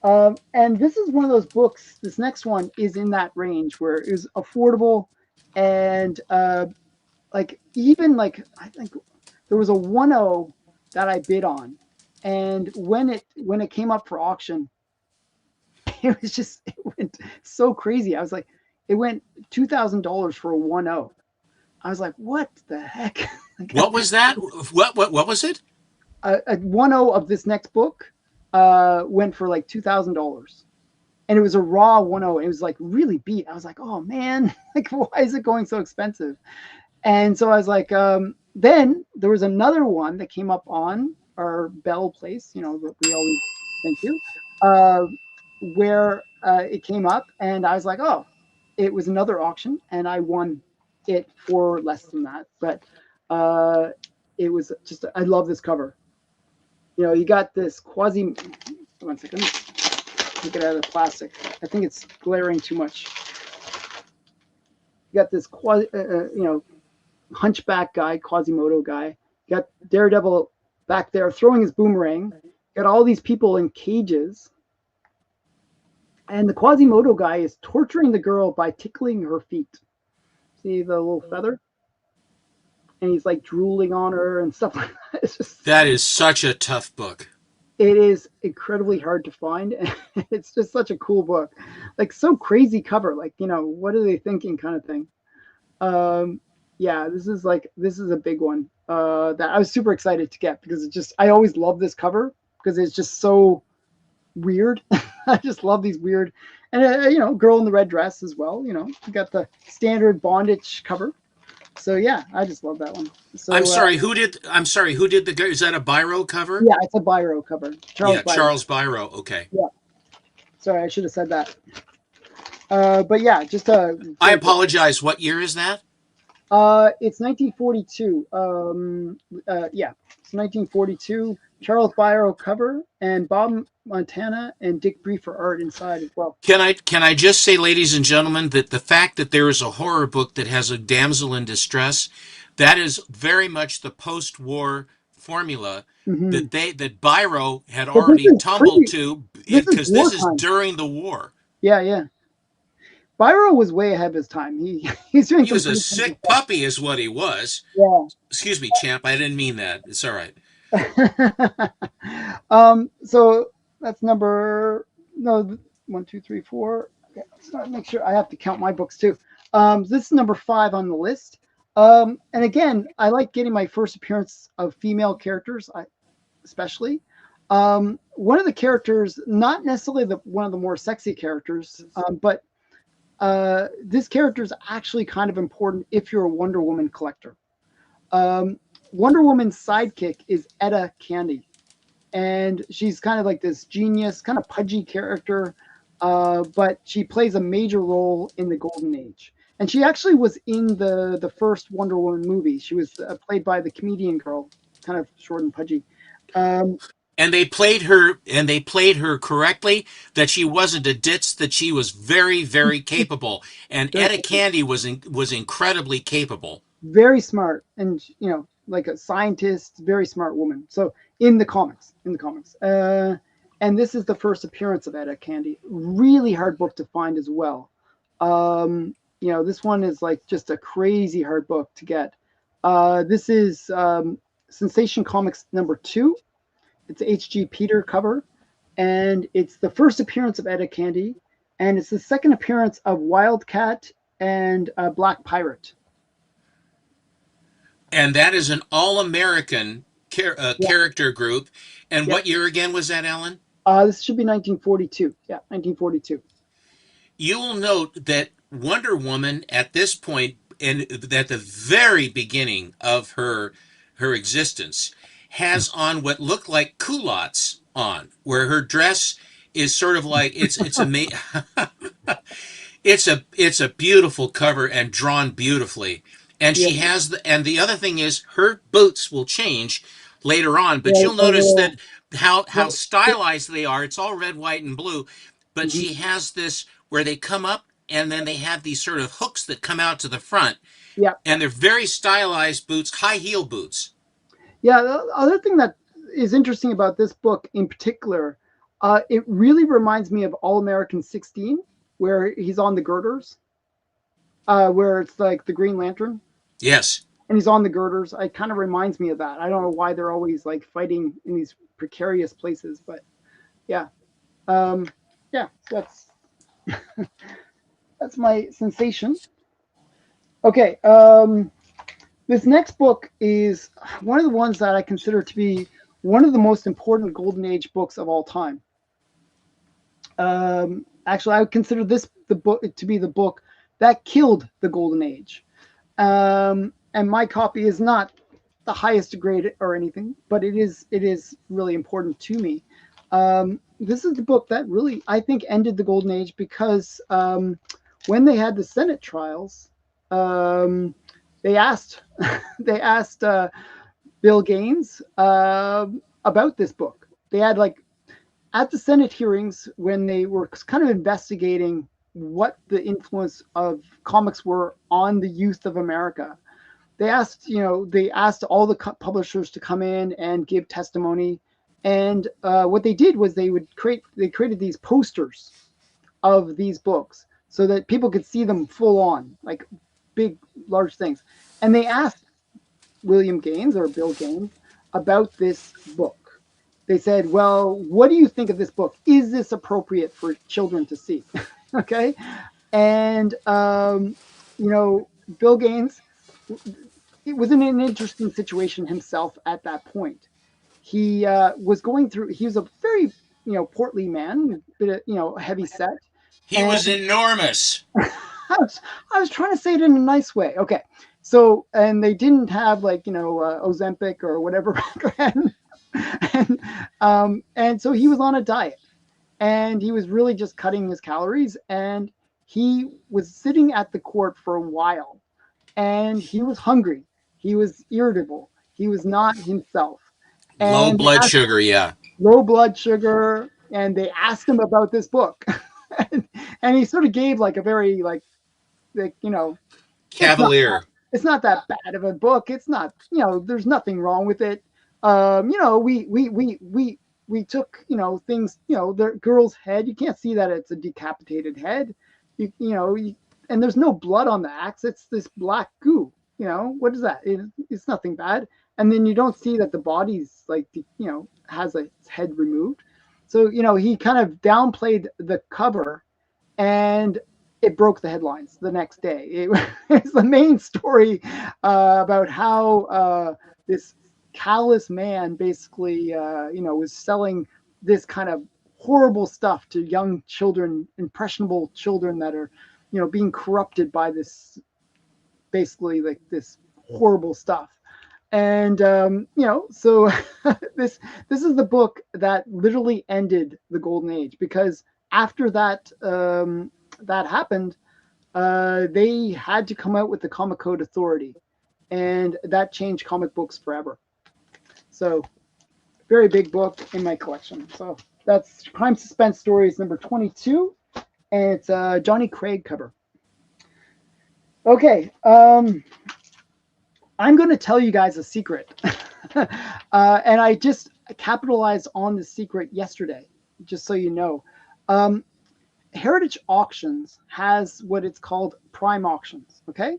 And this is one of those books. This next one is in that range where it was affordable, and like even like I think there was a 1.0 that I bid on, and when it came up for auction, it went so crazy. I was like, it went $2,000 for a 1.0. I was like, what the heck? What was that? What was it? A 1.0 of this next book went for like $2,000. And it was a raw 1.0. It was like really beat. I was like, oh man, like why is it going so expensive? And so I was like, then there was another one that came up on our Bell place, that we always thank you, where it came up, and I was like, oh, it was another auction, and I won it for less than that. But uh, it was just, I love this cover. You know, you got this quasi, one second, take it out of the plastic. I think it's glaring too much. You got this quasi, you know, hunchback guy, Quasimodo guy. You got Daredevil back there throwing his boomerang. You got all these people in cages. And the Quasimodo guy is torturing the girl by tickling her feet. See the little feather? And he's like drooling on her and stuff like that. It's just, That is such a tough book. it is incredibly hard to find. It's just such a cool book. Like, so crazy cover. Like, you know, what are they thinking kind of thing. Um, yeah, this is a big one that I was super excited to get because it just, I always love this cover because it's just so weird. I just love these weird, and you know, girl in the red dress as well. You know, you got the standard bondage cover. So yeah, I just love that one. I'm So sorry, who did? I'm sorry, who did the? Is that a Biro cover? yeah, it's a Biro cover, Charles Yeah, Biro. Charles Biro. Okay. Yeah, sorry, I should have said that. But yeah, just a I great book. apologize. What year is that? It's 1942. Yeah, it's 1942. Charles Biro cover and Bob Montana and Dick Briefer art inside as well. Can I just say, ladies and gentlemen, that the fact that there is a horror book that has a damsel in distress, that is very much the post-war formula Hmm. that Biro had But this already is tumbled pre. to, This is because this is wartime. during the war. Yeah, yeah. Biro was way ahead of his time. He's doing He some was a pretty crazy sick puppy, is what he was. stuff. Excuse me, champ. I didn't mean that. It's all right. Yeah. So that's number, no, one, two, three, four. Okay, let's not make sure I have to count my books too. This is number 5 on the list. And again, I like getting my first appearance of female characters, especially. One of the characters, not necessarily one of the more sexy characters, but this character is actually kind of important if you're a Wonder Woman collector. Wonder Woman's sidekick is Etta Candy, and she's kind of like this genius, kind of pudgy character, but she plays a major role in the Golden Age. And she actually was in the first Wonder Woman movie. She was played by the comedian girl, kind of short and pudgy. Um, And they played her correctly, that she wasn't a ditz, that she was very, very capable. And very Etta Candy was incredibly capable. very smart, and you know, like a scientist, very smart woman. So in the comics, and this is the first appearance of Etta Candy. Really hard book to find as well. You know, this one is like just a crazy hard book to get. This is Sensation Comics number 2. It's H.G. Peter cover, and it's the first appearance of Etta Candy, and it's the second appearance of Wildcat and Black Pirate. And that is an all-American Yeah, character group. And yeah. what year again was that, Alan? This should be 1942. Yeah, 1942. You will note that Wonder Woman at this point, and at the very beginning of her existence, has on what look like culottes on, where her dress is sort of like it's a it's a beautiful cover and drawn beautifully. And Yeah, she has and the other thing is her boots will change later on, but yeah. you'll A notice little. that how Yeah, stylized they are. It's all red, white, and blue, but mhm, she has this where they come up and then they have these sort of hooks that come out to the front, yeah, and they're very stylized boots, high heel boots. yeah. The other thing that is interesting about this book in particular, it really reminds me of All American 16, where he's on the girders, where it's like the Green Lantern, Yes. and he's on the girders. It kind of reminds me of that. I don't know why they're always like fighting in these precarious places, but yeah, um, yeah. So that's my sensation. Okay. This next book is one of the ones that I consider to be one of the most important Golden Age books of all time. Actually, I would consider this the book to be the book that killed the Golden Age. And my copy is not the highest grade or anything, but it is really important to me. This is the book that really I think ended the Golden Age because when they had the Senate trials, they asked they asked Bill Gaines about this book. They had like at the Senate hearings when they were kind of investigating what the influence of comics were on the youth of America. They asked all the publishers to come in and give testimony. And what they did was they created these posters of these books so that people could see them full on, like big, large things. And they asked William Gaines or Bill Gaines about this book. They said, "Well, what do you think of this book? Is this appropriate for children to see?" Okay, and Bill Gaines, it was in an interesting situation himself at that point. He was going through. He was a very portly man, bit of heavy set, He and was enormous. I was trying to say it in a nice way. Okay. So, and they didn't have like, Ozempic or whatever back then. And so he was on a diet and he was really just cutting his calories. And he was sitting at the court for a while and he was hungry. He was irritable. He was not himself. Low And they blood asked sugar, yeah. low blood sugar and they asked him about this book. And he sort of gave like a very like it's not Cavalier. it's not that bad of a book. It's not there's nothing wrong with it. We took things the girl's head. You can't see that it's a decapitated head. And there's no blood on the axe. It's this black goo. What is that? It's nothing bad. And then you don't see that the body's like has its head removed. So he kind of downplayed the cover and it broke the headlines the next day. It's the main story about how this callous man basically, was selling this kind of horrible stuff to young children, impressionable children that are, being corrupted by this basically like this horrible stuff. And so this is the book that literally ended the golden age because after that happened, they had to come out with the Comic Code Authority, and that changed comic books forever. So, very big book in my collection. So that's Crime Suspense Stories number 22, and it's a Johnny Craig cover. Okay, I'm going to tell you guys a secret, and I just capitalized on the secret yesterday, just so you know. Heritage Auctions has what it's called prime auctions, okay?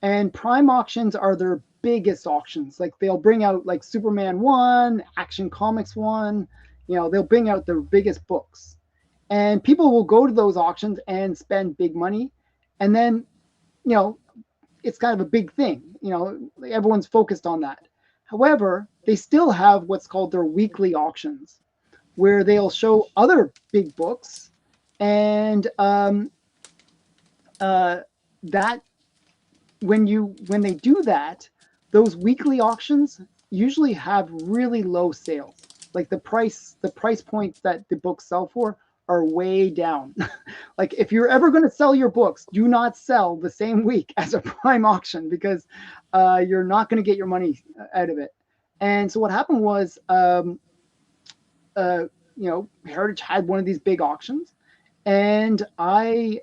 And prime auctions are their biggest auctions. Like they'll bring out like Superman 1, Action Comics 1, they'll bring out their biggest books. And people will go to those auctions and spend big money. And then, it's kind of a big thing. Everyone's focused on that. However, they still have what's called their weekly auctions where they'll show other big books and that when they do that, those weekly auctions usually have really low sales. Like the price points that the books sell for are way down. Like if you're ever going to sell your books, do not sell the same week as a prime auction because you're not going to get your money out of it. And so what happened was, Heritage had one of these big auctions, and I,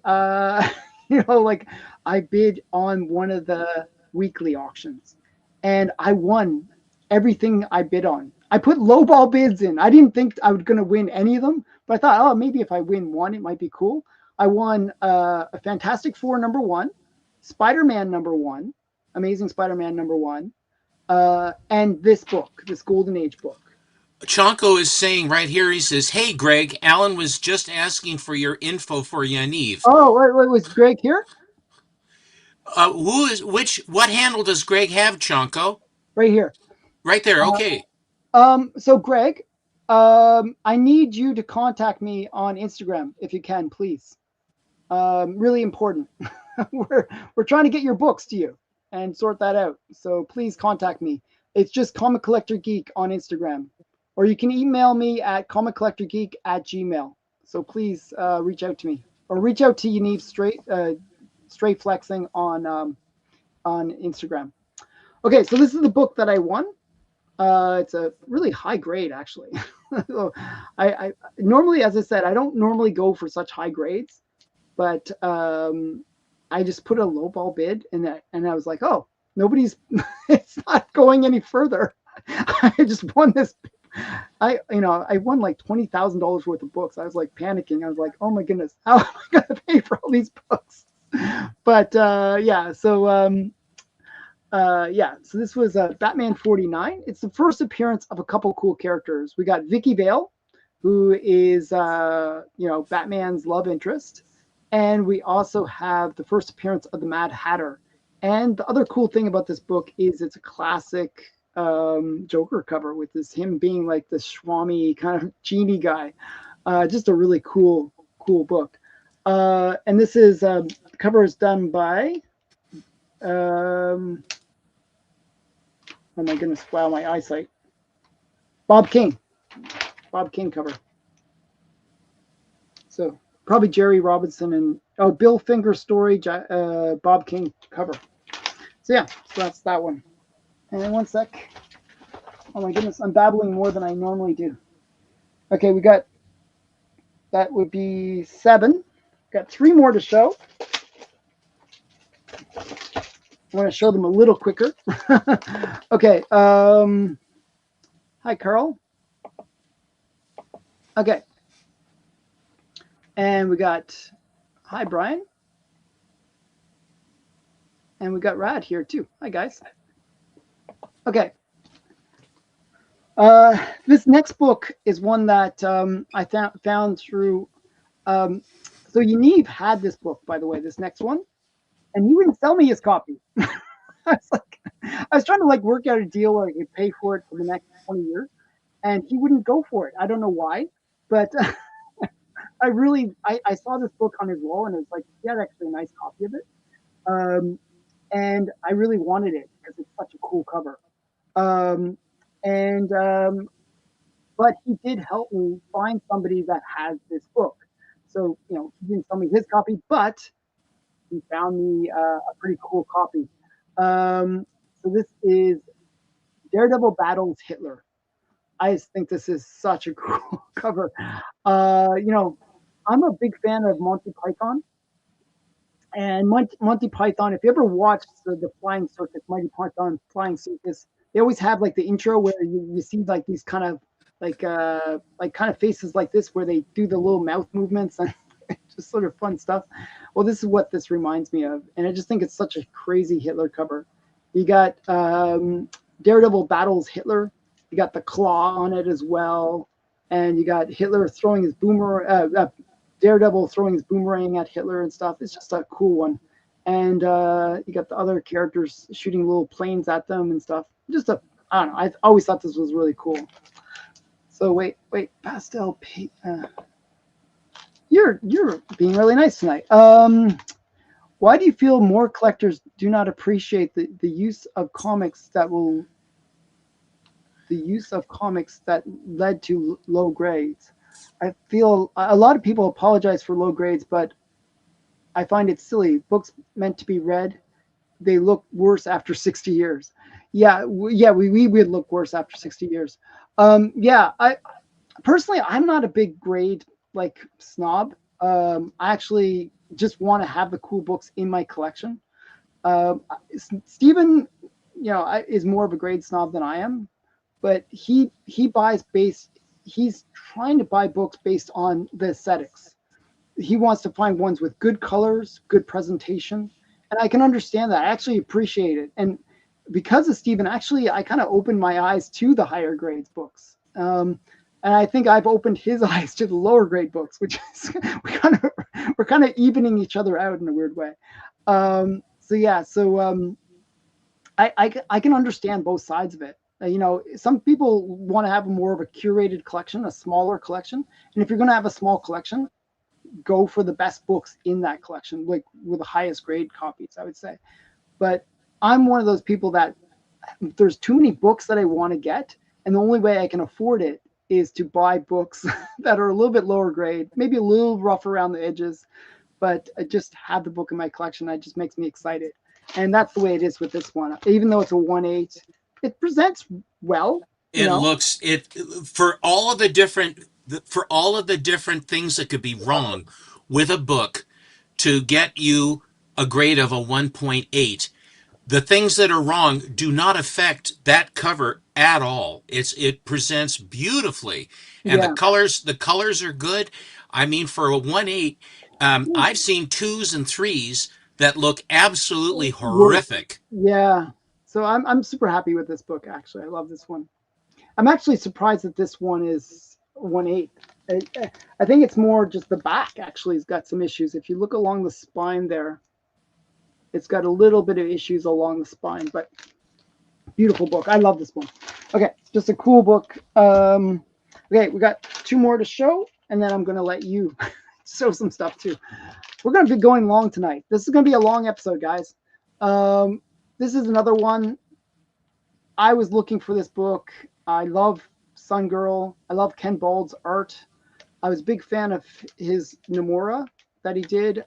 like I bid on one of the weekly auctions, and I won everything I bid on. I put lowball bids in. I didn't think I was going to win any of them, but I thought, oh, maybe if I win one, it might be cool. I won a Fantastic Four #1, Spider-Man #1, Amazing Spider-Man #1, and this book, this Golden Age book. Chonko is saying right here, he says, "Hey, Greg, Alan was just asking for your info for Yaniv. Oh, wait, was Greg here? What handle does Greg have, Chonko? Right here. Right there, okay. So Greg, I need you to contact me on Instagram if you can, please. Really important. we're trying to get your books to you and sort that out. So please contact me. It's just Comic Collector Geek on Instagram, or you can email me at comiccollectorgeek@gmail. So please reach out to me, or reach out to Yaniv straight flexing on Instagram. Okay, so this is the book that I won. It's a really high grade, actually. So I normally, as I said, I don't normally go for such high grades, but I just put a lowball bid, and I was like, oh, nobody's, it's not going any further. I just won this. I won like $20,000 worth of books. I was like panicking. I was like, oh my goodness, how am I going to pay for all these books? But yeah, so yeah, so this was Batman 49. It's the first appearance of a couple cool characters. We got Vicky Vale, who is Batman's love interest, and we also have the first appearance of the Mad Hatter. And the other cool thing about this book is it's a classic Joker cover with this him being like the Swami kind of genie guy. Just a really cool book. And this is the cover is done by um, oh my goodness, wow, my eyesight. Bob King. Bob King cover. So probably Jerry Robinson and Bill Finger story, Bob King cover. So yeah, so that's that one. And then one sec. Oh my goodness, I'm babbling more than I normally do. Okay, we got that would be 7. Got 3 more to show. I want to show them a little quicker. Okay. Hi, Carl. Okay. And we got, hi, Brian. And we got Rad here too. Hi, guys. Okay. This next book is one that I found through. So Yaniv had this book, by the way, this next one, and he wouldn't sell me his copy. I was trying to like work out a deal where I could pay for it for the next 20 years, and he wouldn't go for it. I don't know why, but I saw this book on his wall, and it was like he had actually a nice copy of it, um, and I really wanted it because it's such a cool cover. Um, and But he did help me find somebody that has this book. So he didn't sell me his copy, but he found me a pretty cool copy. So this is Daredevil Battles Hitler. I just think this is such a cool cover. I'm a big fan of Monty Python. And Monty Python, if you ever watched the Flying Circus, Monty Python Flying Circus, they always have like the intro where you see like these kind of like kind of faces like this where they do the little mouth movements and just sort of fun stuff. Well, this is what this reminds me of, and I just think it's such a crazy Hitler cover. You got Daredevil Battles Hitler. You got the claw on it as well, and you got Hitler throwing his Daredevil throwing his boomerang at Hitler and stuff. It's just a cool one. And you got the other characters shooting little planes at them and stuff. I don't know. I always thought this was really cool. So wait, pastel paint. You're being really nice tonight. Why do you feel more collectors do not appreciate the use of comics that led to low grades? I feel a lot of people apologize for low grades, but I find it silly. Books meant to be read, they look worse after 60 years. Yeah, we would look worse after 60 years. Yeah, I personally, I'm not a big grade like snob. I actually just want to have the cool books in my collection. Stephen, is more of a grade snob than I am, but he buys based. He's trying to buy books based on the aesthetics. He wants to find ones with good colors, good presentation, and I can understand that. I actually appreciate it, and because of Stephen, actually, I kind of opened my eyes to the higher grades books. And I think I've opened his eyes to the lower grade books, which is we're kind of evening each other out in a weird way. So yeah, so I can understand both sides of it. Some people want to have more of a curated collection, a smaller collection, and if you're going to have a small collection, go for the best books in that collection, like with the highest grade copies, I would say. But I'm one of those people that there's too many books that I want to get, and the only way I can afford it is to buy books that are a little bit lower grade, maybe a little rough around the edges, but I just have the book in my collection. That just makes me excited. And that's the way it is with this one. Even though it's a 1/8, it presents well, you It know. looks it for all of the different for all of the different things that could be wrong with a book to get you a grade of a 1.8. The things that are wrong do not affect that cover at all. It presents beautifully, and Yeah. the colors are good. I mean, for a 1.8, I've seen twos and threes that look absolutely Worse. horrific. Yeah. So I'm super happy with this book. Actually, I love this one. I'm actually surprised that this one is 1/8. I think it's more just the back actually has got some issues. If you look along the spine there, it's got a little bit of issues along the spine, but beautiful book. I love this one. Okay, just a cool book. Okay, we got two more to show, and then I'm going to let you show some stuff too. We're going to be going long tonight. This is going to be a long episode, guys. This is another one. I was looking for this book. I love Sun Girl. I love Ken Bald's art. I was a big fan of his Nomura that he did.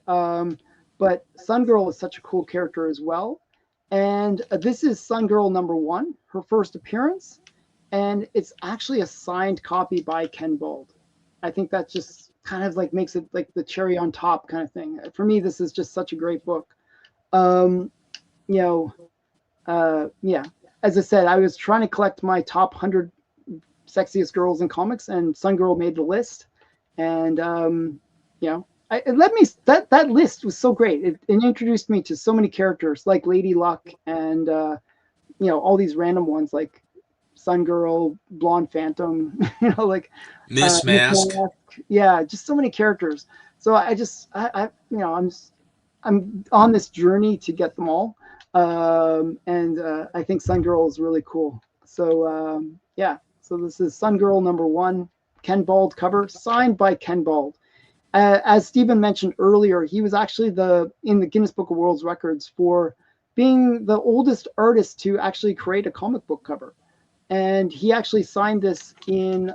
But Sun Girl is such a cool character as well. And this is Sun Girl #1, her first appearance. And it's actually a signed copy by Ken Bald. I think that just kind of like makes it like the cherry on top kind of thing. For me, this is just such a great book. Um, you know, yeah, as I said, I was trying to collect my top 100 sexiest girls in comics, and Sun Girl made the list. And you know, it let me that list was so great. It introduced me to so many characters like Lady Luck and you know, all these random ones like Sun Girl, Blonde Phantom, you know, like Miss Miss Mask. Mask. Yeah, just so many characters. So I you know, I'm on this journey to get them all. And I think Sun Girl is really cool. So yeah, so this is Sun Girl #1, Ken Bald cover, signed by Ken Bald. As Stephen mentioned earlier, he was actually in the Guinness Book of World Records for being the oldest artist to actually create a comic book cover. And he actually signed this in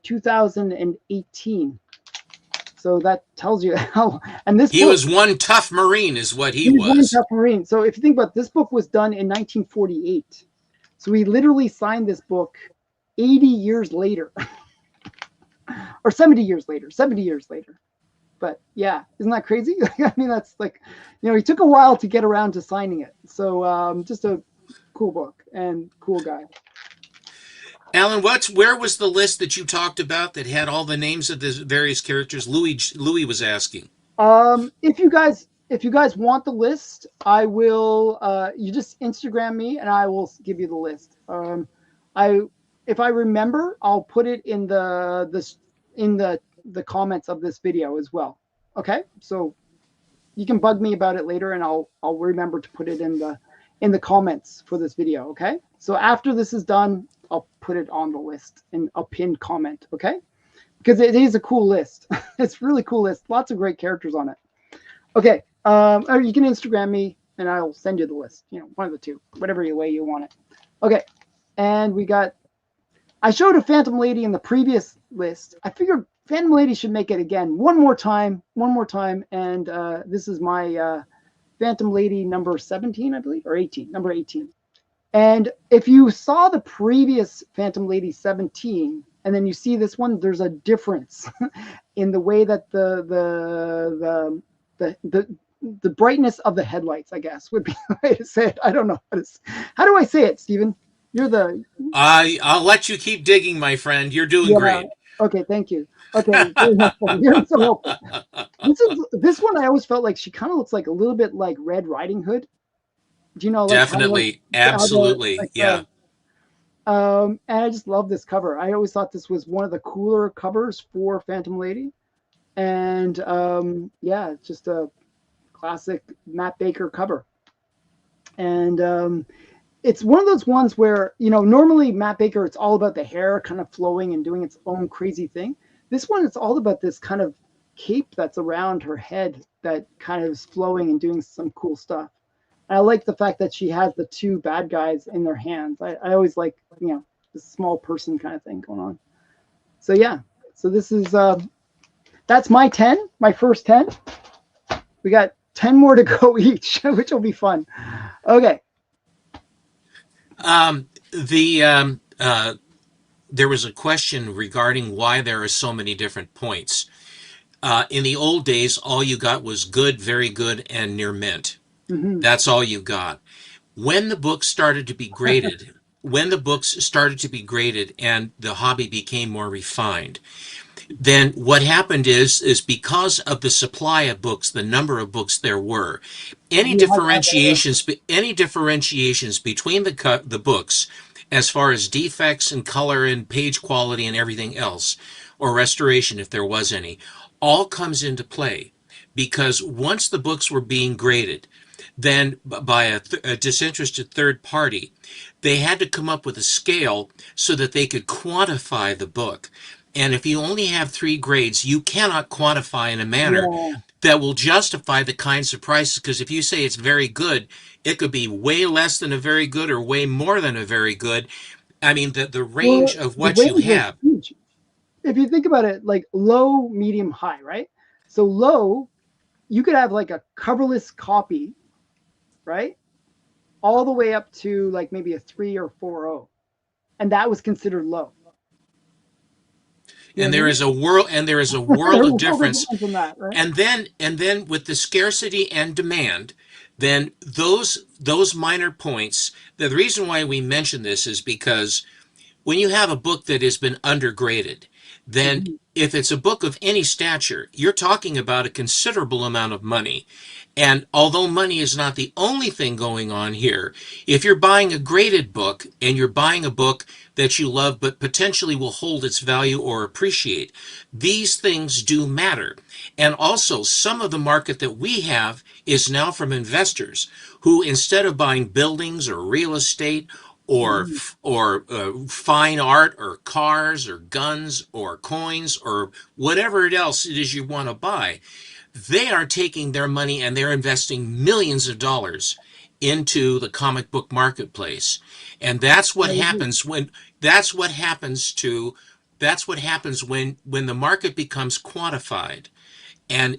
2018. So that tells you how. And this He book, was one tough Marine, is what he he was one was. tough Marine. So if you think about it, this book was done in 1948. So he literally signed this book 80 years later, or 70 years later, 70 years later. But yeah, isn't that crazy? I mean, that's like, you know, he took a while to get around to signing it. So just a cool book and cool guy. Alan, where was the list that you talked about that had all the names of the various characters? Louis was asking. If you guys want the list, I will. You just Instagram me, and I will give you the list. I if I remember, I'll put it in the comments of this video as well. Okay, so you can bug me about it later, and I'll remember to put it in the comments for this video. Okay, so after this is done, I'll put it on the list in a pinned comment. Okay, because it is a cool list. It's a really cool list. Lots of great characters on it. Okay. Or you can Instagram me and I'll send you the list. You know, one of the two, whatever way you want it. Okay. And I showed a Phantom Lady in the previous list. I figured Phantom Lady should make it again one more time. And this is my Phantom Lady number 17, I believe, or 18, number 18. And if you saw the previous Phantom Lady 17, and then you see this one, there's a difference in the way that the brightness of the headlights, I guess, would be the way to say it. I don't know how do I say it, Stephen? You're the I'll let you keep digging, my friend. You're doing yeah. great. Okay, thank you. Okay, very helpful. You're so helpful. This one. I always felt like she kind of looks like a little bit like Red Riding Hood. Do you know like Definitely. how the Absolutely. like Yeah. and I just love this cover. I always thought this was one of the cooler covers for Phantom Lady, and yeah, it's just a classic Matt Baker cover. And it's one of those ones where, you know, normally Matt Baker, it's all about the hair kind of flowing and doing its own crazy thing. This one, it's all about this kind of cape that's around her head that kind of is flowing and doing some cool stuff. And I like the fact that she has the two bad guys in their hands. I always like, you know, this small person kind of thing going on. So yeah, so this is that's my 10, my first 10. We got 10 more to go each, which will be fun. Okay. the there was a question regarding why there are so many different points. In the old days, all you got was good, very good, and near mint. Hmm. That's all you got. When the books started to be graded, when the books started to be graded and the hobby became more refined, then what happened is because of the supply of books, the number of books there were, You had to have a, any differentiations between the books as far as defects and color and page quality and everything else, or restoration if there was any, all comes into play because once the books were being graded, then by a disinterested third party, they had to come up with a scale so that they could quantify the book. And if you only have three grades, you cannot quantify in a manner yeah. that will justify the kinds of prices. Because if you say it's very good, it could be way less than a very good or way more than a very good. I mean, the range Well, of the what you range was have. huge. If you think about it, like low, medium, high, right? So low, you could have like a coverless copy, right? All the way up to like maybe a 3 or 4.0, and that was considered low. You know And what I there mean? is a world, and there is a world There's a of world of difference. difference in that, right? And then with the scarcity and demand, then those minor points. The reason why we mention this is because when you have a book that has been undergraded, then Hmm. if it's a book of any stature, you're talking about a considerable amount of money. And although money is not the only thing going on here, if you're buying a graded book and you're buying a book that you love but potentially will hold its value or appreciate, these things do matter. And also, some of the market that we have is now from investors who, instead of buying buildings or real estate or Hmm. fine art or cars or guns or coins or whatever else it is you want to buy, they are taking their money and they're investing millions of dollars into the comic book marketplace. And that's what I agree. happens when that's what happens to that's what happens when the market becomes quantified. And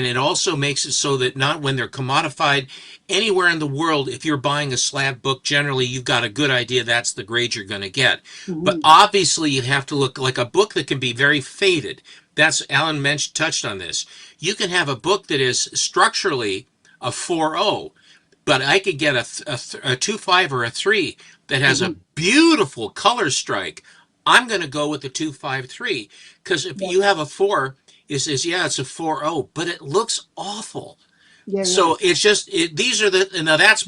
it also makes it so that not when they're commodified anywhere in the world, if you're buying a slab book, generally you've got a good idea that's the grade you're going to get. But Hmm. obviously you have to look like a book that can be very faded. That's Alan mentioned touched on this. You can have a book that is structurally a 4.0, but I could get a 2.5 or a 3 that has a Hmm. beautiful color strike. I'm going to go with the 2.53 because if Yeah, you have a 4, it says, yeah, it's a 4.0, but it looks awful. yeah, yeah. So it's just these are the that's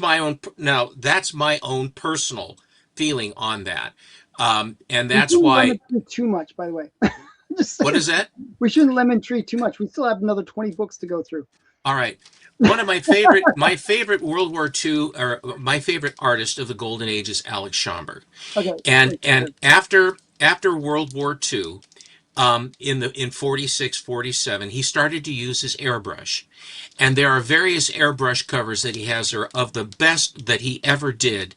my own personal feeling on that, and We that's shouldn't why. lemon tree too much, by the way. Just What saying. is that? We shouldn't lemon tree too much. We still have another 20 books to go through. All right. One of my favorite World War II, or my favorite artist of the Golden Age is Alex Schomburg. Okay, And great. and Great. after World War II, in 46, 47, he started to use his airbrush. And there are various airbrush covers that he has are of the best that he ever did.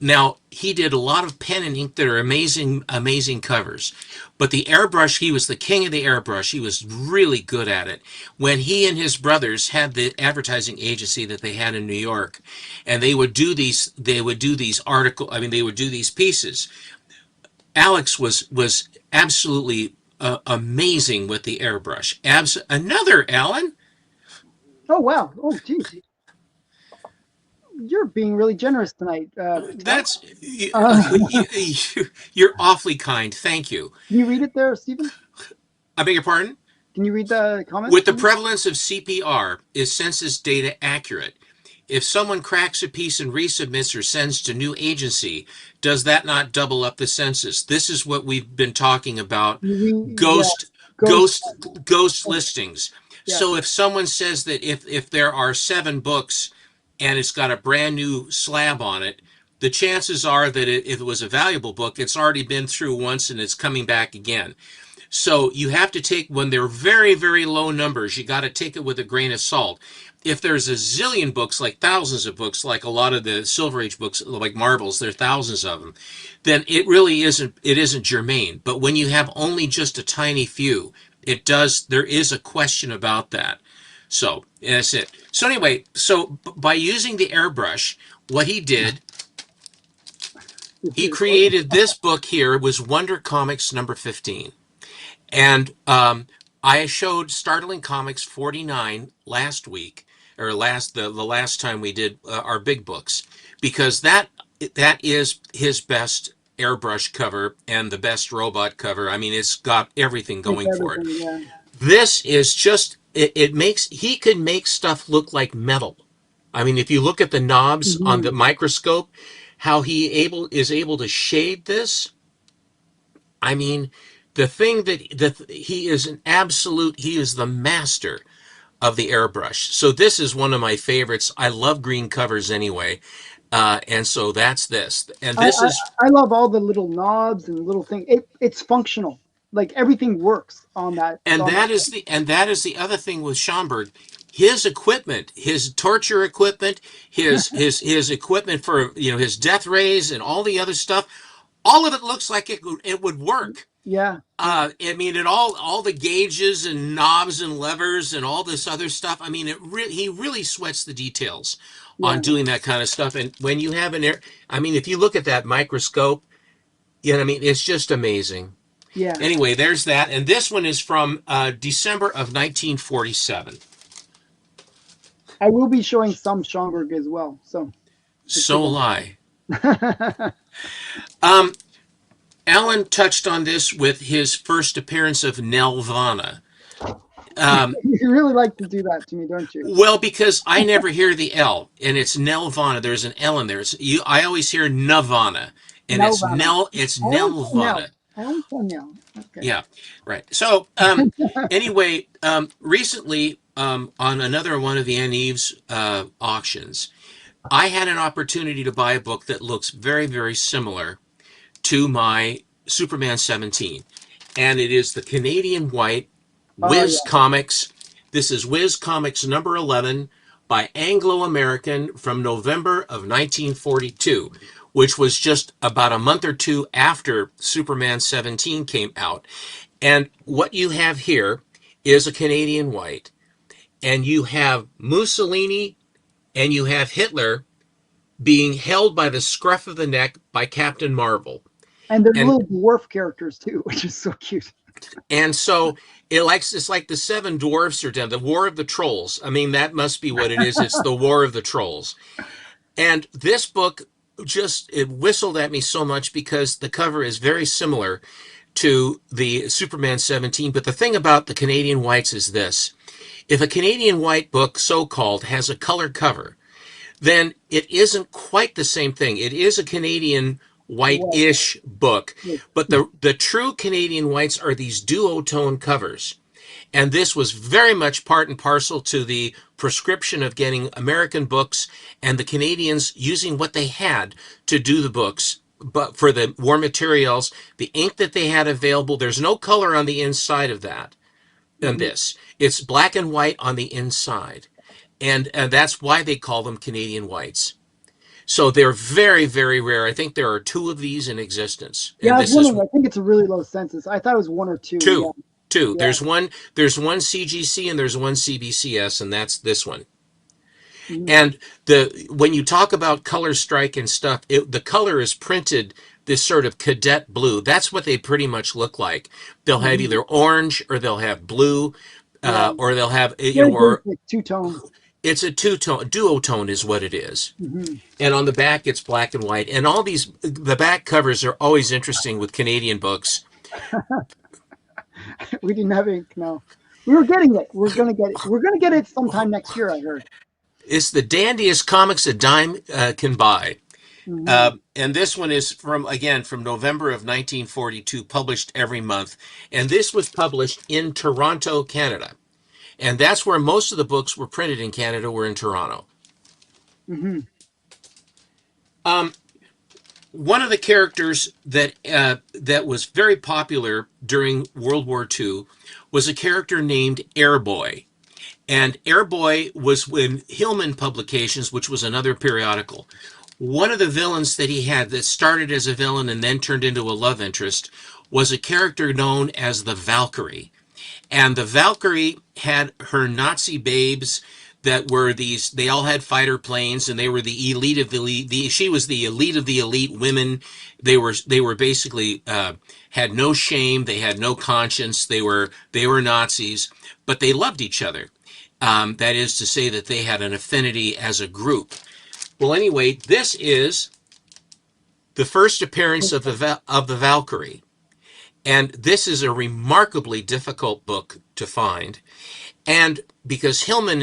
Now, he did a lot of pen and ink that are amazing, amazing covers. But the airbrush, he was the king of the airbrush. He was really good at it. When he and his brothers had the advertising agency that they had in New York, and they would do these pieces. Alex was absolutely amazing with the airbrush. Another Alan. Oh, wow. Oh, geez. You're being really generous tonight, Patel. That's you're awfully kind. Thank you. Can you read it there, Stephen? I beg your pardon? Can you read the comments With the for me? prevalence of CPR, is census data accurate? If someone cracks a piece and resubmits or sends to new agency, does that not double up the census? This is what we've been talking about. Yeah, Ghost, ghost. ghost listings. Yeah, So if someone says that if there are 7 books and it's got a brand new slab on it, the chances are that if it was a valuable book, it's already been through once and it's coming back again. So you have to take, when they're very, very low numbers, you got to take it with a grain of salt. If there's a zillion books, like thousands of books, like a lot of the Silver Age books, like Marvels, there are thousands of them, then it isn't germane. But when you have only just a tiny few, there is a question about that. So that's it. So anyway, so by using the airbrush, what he did He created this book here. It was Wonder Comics number 15. And I showed Startling Comics 49 last week, or the last time we did our big books, because that is his best airbrush cover and the best robot cover. I mean, it's got everything It's going for it. everything. Yeah. This is just it makes he can make stuff look like metal. I mean, if you look at the knobs on the Hmm. microscope, how is able to shade this. I mean, the thing that he is he is the master of the airbrush. So this is one of my favorites. I love green covers anyway. And so that's this. And I, this I is I love all the little knobs and little things. It's functional. Like everything works on that. and that is the other thing with Schomburg. His equipment, his torture equipment, his equipment for his death rays and all the other stuff, all of it looks like it would work. Yeah, yeah, I mean, it all the gauges and knobs and levers and all this other stuff. I mean, he really sweats the details on yeah, doing that kind of stuff. And when you have I mean, if you look at that microscope, I mean, it's just amazing. yeah. Anyway, there's that, and this one is from December of 1947. I will be showing some Schomburg as well. So let's So take a will look. I. Alan touched on this with his first appearance of Nelvana. Um, You really like to do that to me, don't you? Well, because I never hear the L, and it's Nelvana. There's an L in there. I always hear Nirvana, and Nelvana. It's I always say Nell. Nelvana. I always say Nell. Okay. Yeah, right. So, anyway, recently, on another one of the Ann Eves auctions, I had an opportunity to buy a book that looks very, very similar to my Superman 17. And it is the Canadian White Oh Whiz yeah. Comics. This is Whiz Comics number 11 by Anglo American from November of 1942, which was just about a month or two after Superman 17 came out. And what you have here is a Canadian White, and you have Mussolini and you have Hitler being held by the scruff of the neck by Captain Marvel. And there's And little dwarf characters too, which is so cute. And so it's like the seven dwarfs are down, the War of the Trolls. I mean, that must be what it is. It's the War of the Trolls. And this book just it whistled at me so much because the cover is very similar to the Superman 17. But the thing about the Canadian Whites is this. If a Canadian White book, so called, has a color cover, then it isn't quite the same thing. It is a Canadian What? white-ish book, Yes. but the true Canadian whites are these duotone covers. And this was very much part and parcel to the prescription of getting American books and the Canadians using what they had to do the books. But for the war materials, the ink that they had available, there's no color on the inside of that. And Mhm. this, it's black and white on the inside. And that's why they call them Canadian whites. So they're very, very rare. I think there are two of these in existence, Yeah, and I was this is wondering. I think it's a really low census. I thought it was one or two. Yeah, two. Two. yeah. There's one CGC and there's one CBCS, and that's this one. Mhm. And the when you talk about color strike and stuff, the color is printed this sort of cadet blue. That's what they pretty much look like. They'll have Mhm. either orange or they'll have blue, Yeah, or they'll have very or basic two tone. it's a two-tone duotone is what it is. Hmm. And on the back it's black and white. And all these the back covers are always interesting with Canadian books. We didn't have ink. No, we were getting it. We're gonna get it. We're gonna get it sometime next year. I heard. It's the dandiest comics a dime can buy. Hmm. And this one is from November of 1942, published every month. And this was published in Toronto, Canada. And that's where most of the books were printed in Canada, were in Toronto. Hmm. Um, One of the characters that was very popular during World War II was a character named Airboy. And Airboy was in Hillman Publications, which was another periodical. One of the villains that he had that started as a villain and then turned into a love interest was a character known as the Valkyrie. And the Valkyrie had her Nazi babes that were these. They all had fighter planes, and they were the elite of the elite. She was the elite of the elite women. They were basically had no shame. They had no conscience. They were Nazis, but they loved each other. That is to say that they had an affinity as a group. Well, anyway, this is the first appearance of the Valkyrie, and this is a remarkably difficult book to find. And because Hillman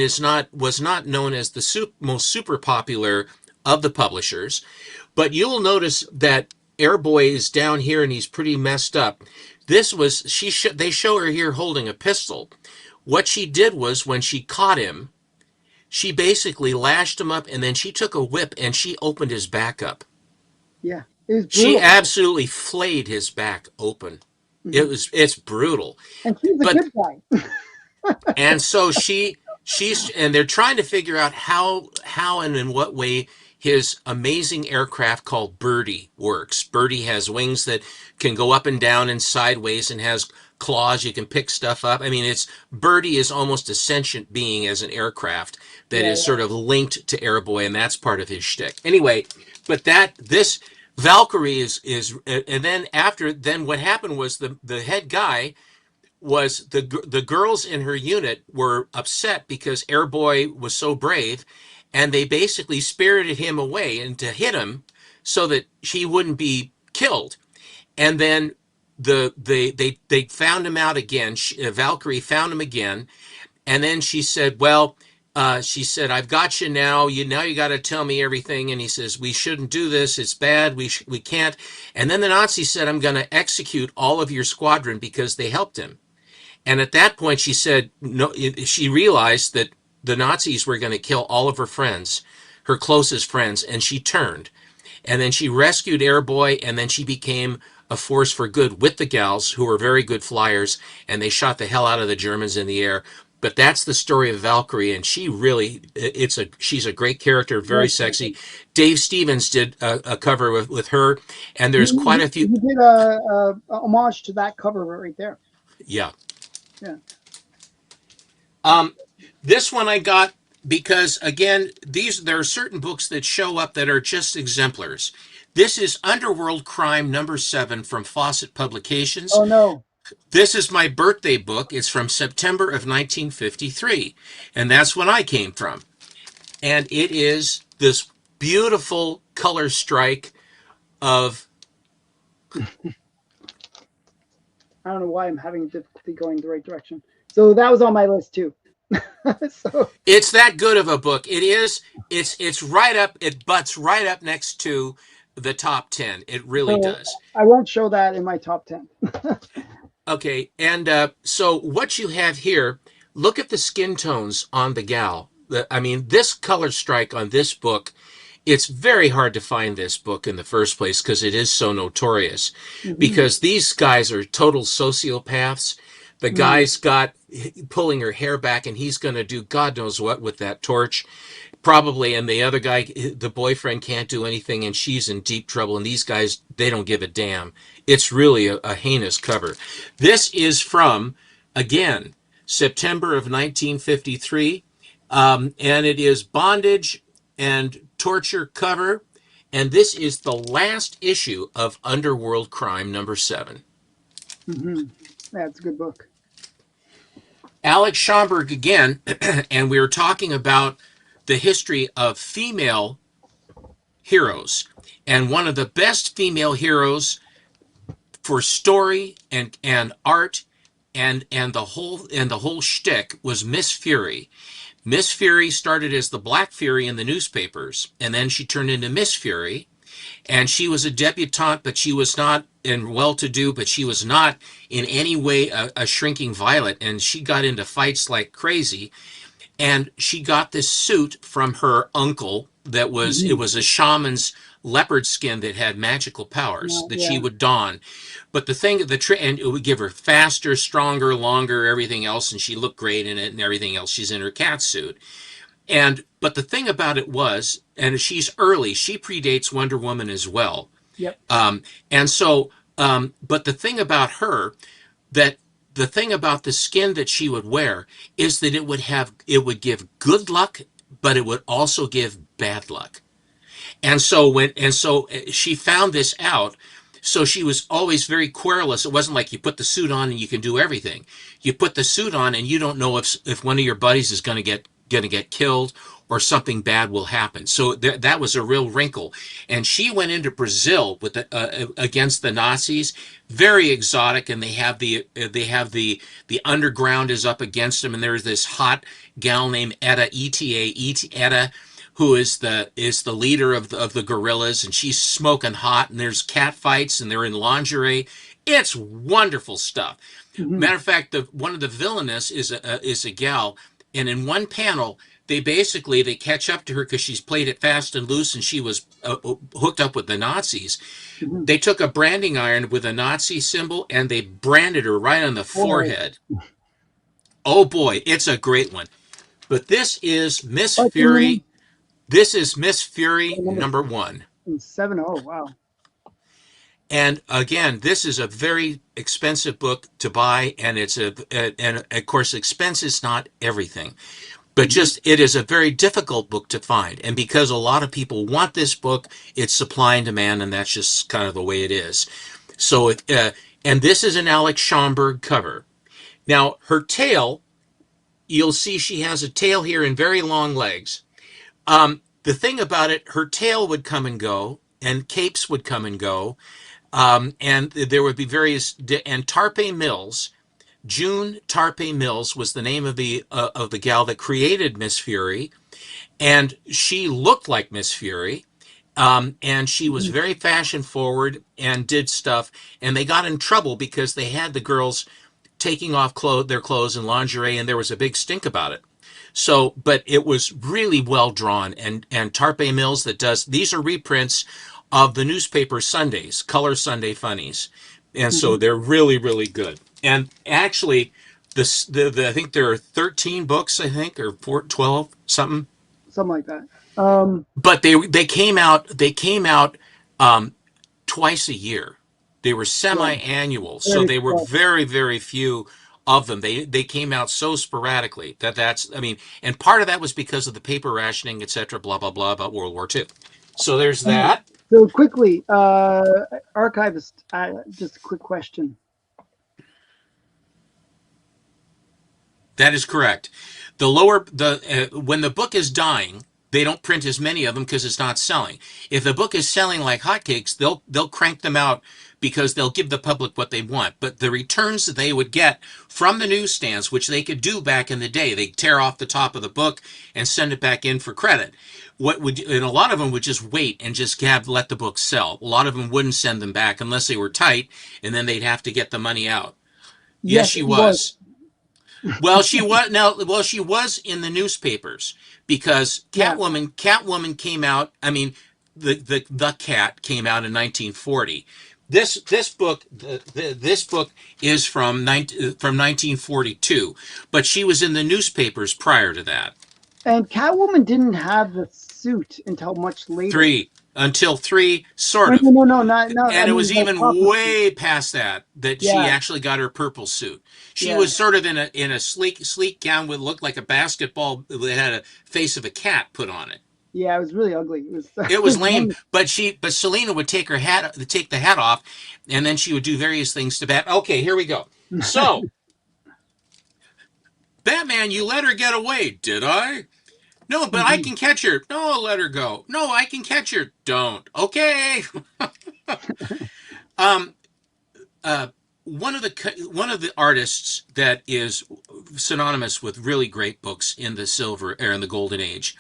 was not known as the most super popular of the publishers, but you'll notice that Airboy is down here and he's pretty messed up. They show her here holding a pistol. What she did was when she caught him, she basically lashed him up and then she took a whip and she opened his back up. Yeah, it was She brutal. absolutely flayed his back open. Hmm. It's brutal. And she's a But good guy. and so she's and they're trying to figure out how and in what way his amazing aircraft called Birdie works. Birdie has wings that can go up and down and sideways and has claws you can pick stuff up. I mean, it's Birdie is almost a sentient being as an aircraft that Yeah, is sort of linked to Airboy, and that's part of his shtick. Anyway, but this Valkyrie is and then what happened was the head guy was the girls in her unit were upset because Airboy was so brave, and they basically spirited him away and to hit him so that he wouldn't be killed. And then they found him out again. Valkyrie found him again, and then she said, "Well." She said, "I've got you now. You got to tell me everything." And he says, "We shouldn't do this. It's bad. We can't." And then the Nazi said, "I'm going to execute all of your squadron because they helped him." And at that point, she said, no, she realized that the Nazis were going to kill all of her friends, her closest friends, and she turned. And then she rescued Airboy, and then she became a force for good with the gals, who were very good flyers, and they shot the hell out of the Germans in the air. But that's the story of Valkyrie, and she's a great character, very great. sexy. Dave Stevens did a cover with her, and He, there's quite a few. he did a homage to that cover right there. Yeah. Yeah. Um, this one I got because again, there are certain books that show up that are just exemplars. This is Underworld Crime #7 from Fawcett Publications. Oh no. This is my birthday book. It's from September of 1953, and that's when I came from. And it is this beautiful color strike of I don't know why I'm having difficulty going the right direction. So that was on my list too. So it's that good of a book. It is. It's right up. It butts right up next to the top 10. It really so does. I won't show that in my top 10. Okay, and so what you have here, look at the skin tones on the gal. I mean, this color strike on this book, it's very hard to find this book in the first place because it is so notorious. Hmm. Because these guys are total sociopaths. The Hmm. guy's got pulling her hair back, and he's going to do God knows what with that torch. Probably, and the other guy, the boyfriend, can't do anything, and she's in deep trouble. And these guys, they don't give a damn. It's really a heinous cover. This is from, again, September of 1953, and it is bondage and torture cover. And this is the last issue of Underworld Crime #7. Hmm. Yeah, it's a good book. Alex Schomburg again, and we were talking about the history of female heroes. And one of the best female heroes for story and art and the whole shtick was Miss Fury. Miss Fury started as the Black Fury in the newspapers, and then she turned into Miss Fury, and she was a debutante, but she was not and well-to-do, but she was not in any way a shrinking violet, and she got into fights like crazy. And she got this suit from her uncle that was it Hmm. was a shaman's leopard skin that had magical powers that she Yeah. would don. But and it would give her faster, stronger, longer, everything else, and she looked great in it and everything else. She's in her cat suit. And but the thing about it was, and she's early, she predates Wonder Woman as well. Yep. Um, and so, but the thing about her that the thing about the skin that she would wear is that it would give good luck, but it would also give bad luck. And so she found this out. So she was always very querulous. It wasn't like you put the suit on and you can do everything. You put the suit on and you don't know if one of your buddies is going to get killed or something bad will happen. So that was a real wrinkle. And she went into Brazil with against the Nazis, very exotic, and they have the underground is up against them, and there's this hot gal named Etta, who is the leader of the guerrillas, and she's smoking hot, and there's cat fights, and they're in lingerie. It's wonderful stuff. Hmm. Matter of fact, one of the villainous is a gal, and in one panel, they catch up to her because she's played it fast and loose, and she was hooked up with the Nazis. Hmm. They took a branding iron with a Nazi symbol and they branded her right on the Boy, forehead. Oh boy, it's a great one. But this is Miss what's the Fury. name? This is Miss Fury Number number one. 7. Oh, wow. And again, this is a very expensive book to buy, and and of course, expense is not everything, but Hmm. just it is a very difficult book to find. And because a lot of people want this book, it's supply and demand, and that's just kind of the way it is. So, and this is an Alex Schomburg cover. Now, her tail, you'll see she has a tail here and very long legs. The thing about it, her tail would come and go, and capes would come and go, and there would be and Tarpe Mills, June Tarpe Mills was the name of the gal that created Miss Fury, and she looked like Miss Fury, and she was Hmm. very fashion forward and did stuff, and they got in trouble because they had the girls taking off their clothes and lingerie, and there was a big stink about it. So, but it was really well drawn, and Tarpe Mills that does these are reprints of the newspaper Sundays, Color Sunday Funnies, and so Hmm. they're really really good. And actually, I think there are 13 books, I think, or 12 something, Something like that. Um, but they came out um, twice a year. They were yeah, semi-annual, so very they were well. very, very few of them. They came out so sporadically that's I mean, and part of that was because of the paper rationing, etc. Blah blah blah about World War II. So there's Uh, that. so quickly, archivist, just a quick question. That is correct. The when the book is dying, they don't print as many of them because it's not selling. If the book is selling like hotcakes, they'll crank them out because they'll give the public what they want. But the returns that they would get from the newsstands, which they could do back in the day, they tear off the top of the book and send it back in for credit. And a lot of them would just wait and just let the book sell. A lot of them wouldn't send them back unless they were tight, and then they'd have to get the money out. Yes, Yes, she it was. was. Well, she was in the newspapers because Yeah, Catwoman came out. I mean, the cat came out in 1940. This book is from 1942, but she was in the newspapers prior to that. and Catwoman didn't have the suit until much later. Until 3, sort No, no, of. no, no, not. I And it mean, was the even proper suit. way past that she Yeah, actually got her purple suit. She yeah, was sort of in a sleek gown with looked like a basketball that had a face of a cat put on it. yeah. It was really ugly. It was. It It was was lame, one. but Selena would take the hat off, and then she would do various things to Bat. Okay, here we go. So Batman, you let her get away, did I? No, but I Mhm. can catch her. No, let her go. No, I can catch her. Don't. Okay. Um, uh, one of the artists that is synonymous with really great books in the silver or in the golden age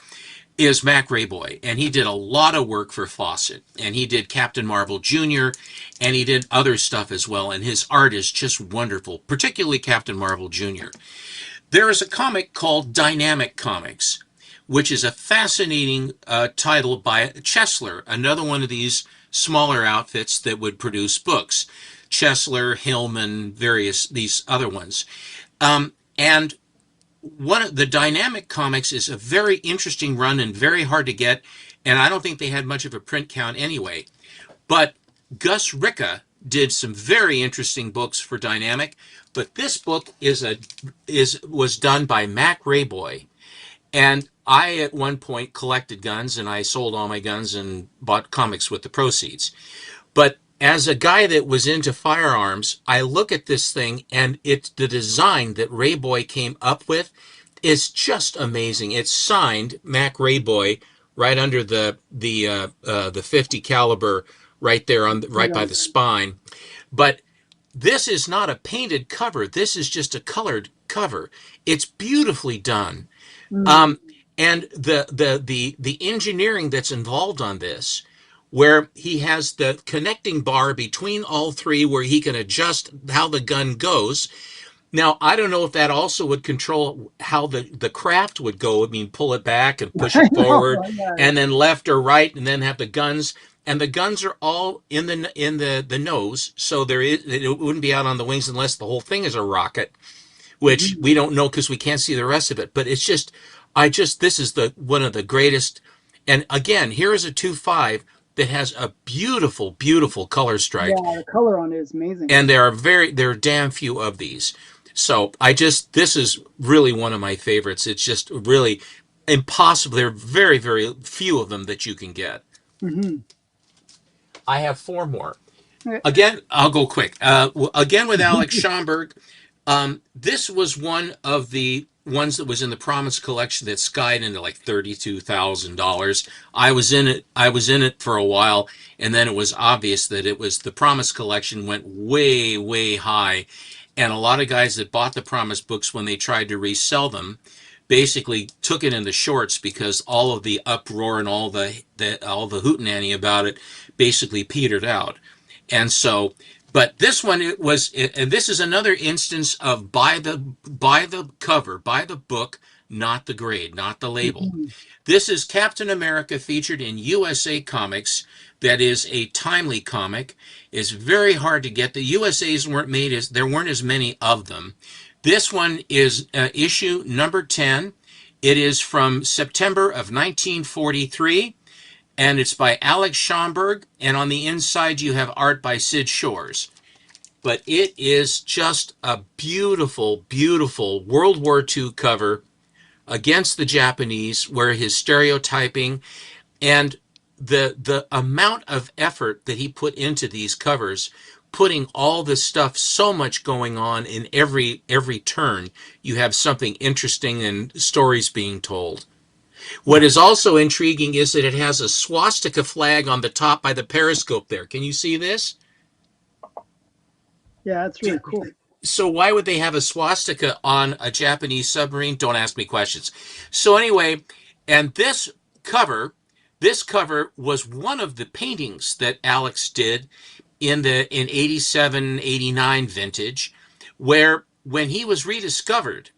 is Mac Rayboy, and he did a lot of work for Fawcett, and he did Captain Marvel Jr., and he did other stuff as well, and his art is just wonderful, particularly Captain Marvel Jr. There is a comic called Dynamic Comics, which is a fascinating title by Chesler, another one of these smaller outfits that would produce books. Chesler, Hillman, various these other ones. And one of the Dynamic Comics is a very interesting run and very hard to get, and I don't think they had much of a print count anyway. But Gus Ricka did some very interesting books for Dynamic. But this book was done by Mac Rayboy, and I at one point collected guns, and I sold all my guns and bought comics with the proceeds. But as a guy that was into firearms, I look at this thing, and it's the design that Rayboy came up with is just amazing. It's signed Mac Rayboy right under the 50 caliber right there on right Yeah. by the spine. But this is not a painted cover. This is just a colored cover. It's beautifully done. Mm. Um, and the engineering that's involved on this, where he has the connecting bar between all three, where he can adjust how the gun goes. Now, I don't know if that also would control how the craft would go. I mean, pull it back and push I it know. forward, Yeah. and then left or right, and then have the guns. And the guns are all in the nose, so it wouldn't be out on the wings unless the whole thing is a rocket, which Mhm. we don't know because we can't see the rest of it. But it's just, this is the one of the greatest. And again, here is a 2.5 that has a beautiful, beautiful color strike, Yeah, the color on it is amazing. and there are damn few of these. So this is really one of my favorites. It's just really impossible. There are very, very few of them that you can get. Hmm. I have four more. Again, I'll go quick. Again with Alex Schomburg. This was one of the ones that was in the Promise collection that skied into like $32,000. I was in it. I was in it for a while, and then it was obvious that it was the Promise collection went way, way high, and a lot of guys that bought the Promise books when they tried to resell them basically took it in the shorts because all of the uproar and all the hootenanny about it basically petered out. And so, but this one it was, and this is another instance of buy the cover, buy the book, not the grade, not the label. Hmm. This is Captain America featured in USA Comics. That is a timely comic. It's very hard to get. The USA's weren't made as there weren't as many of them. This one is issue number 10. It is from September of 1943, and it's by Alex Schomburg, and on the inside you have art by Sid Shores. But it is just a beautiful, beautiful World War II cover against the Japanese, where his stereotyping and the amount of effort that he put into these covers, putting all this stuff, so much going on in every turn. You have something interesting and stories being told. What is also intriguing is that it has a swastika flag on the top by the periscope there. Can you see this? Yeah, that's really cool. So why would they have a swastika on a Japanese submarine? Don't ask me questions. So anyway, and this cover was one of the paintings that Alex did in 87, 89 vintage, where when he was rediscovered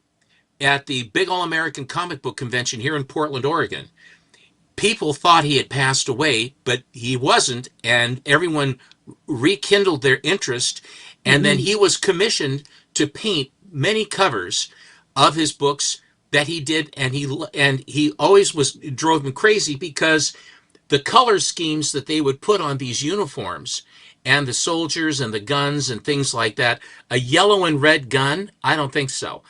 at the Big All American Comic Book Convention here in Portland, Oregon, people thought he had passed away, but he wasn't, and everyone rekindled their interest. And then Hmm. he was commissioned to paint many covers of his books that he did, and he always was drove him crazy because the color schemes that they would put on these uniforms and the soldiers and the guns and things like that. A yellow and red gun? I don't think so.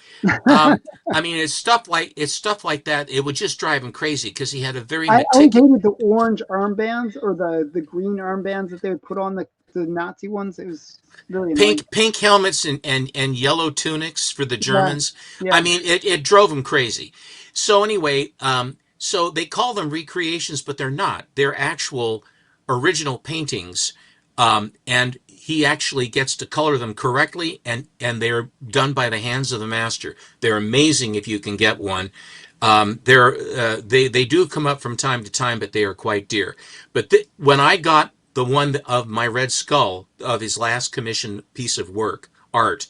Um, I mean, it's stuff like that. It would just drive him crazy because he had a very I always meticulous hated the orange armbands or the green armbands that they would put on the Nazi ones. It was really annoying. pink helmets and yellow tunics for the Yeah, Germans. I yeah. mean, it drove him crazy. So anyway, so they call them recreations, but they're not. They're actual original paintings, and he actually gets to color them correctly, and they're done by the hands of the master. They're amazing if you can get one. They do come up from time to time, but they are quite dear. But when I got the one of my Red Skull of his last commissioned piece of work art,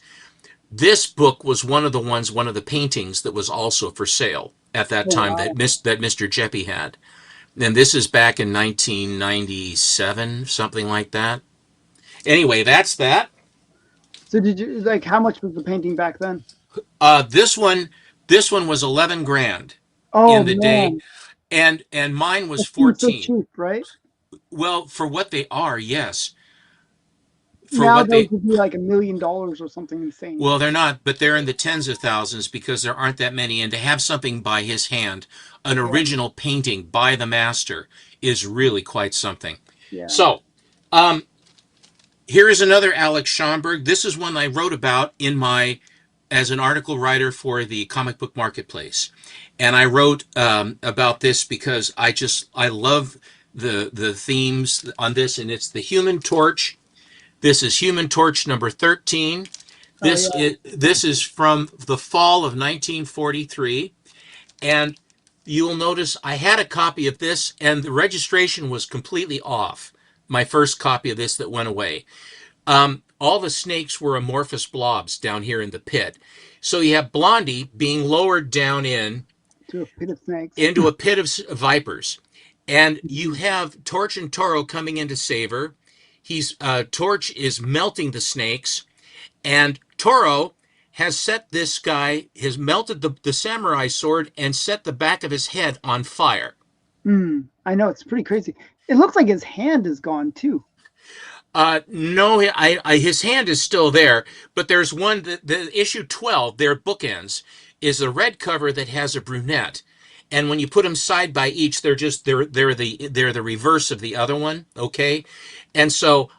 this book was one of the paintings that was also for sale at that Oh time wow. that Mr. Jeppy had. And this is back in 1997, something like that. Anyway, that's that. So did you like how much was the painting back then? This one was 11 grand Oh in the day, man, and mine was it seems so 14. cheap, right? Well, for what they are, yes. for Now what those they. would be like $1 million or something insane. Well, they're not, but they're in the tens of thousands because there aren't that many. And to have something by his hand, an Yeah, original painting by the master, is really quite something. yeah. So, um, here is another Alex Schomburg. This is one I wrote about in my as an article writer for the comic book marketplace, and I wrote about this because I love the themes on this, and it's the Human Torch. This is Human Torch number 13. Oh yeah. This is from the fall of 1943, and you will notice I had a copy of this, and the registration was completely off. My first copy of this that went away. All the snakes were amorphous blobs down here in the pit. So you have Blondie being lowered down To a pit of snakes. into a pit of vipers, and you have Torch and Toro coming in to save her. He's Torch is melting the snakes, and Toro has set this guy, has melted the samurai sword and set the back of his head on fire. I know it's pretty crazy. It looks like his hand is gone too. No, his hand is still there, but there's one the issue 12, their bookends, is a red cover that has a brunette, and when you put them side by each, they're the reverse of the other one. Okay, and so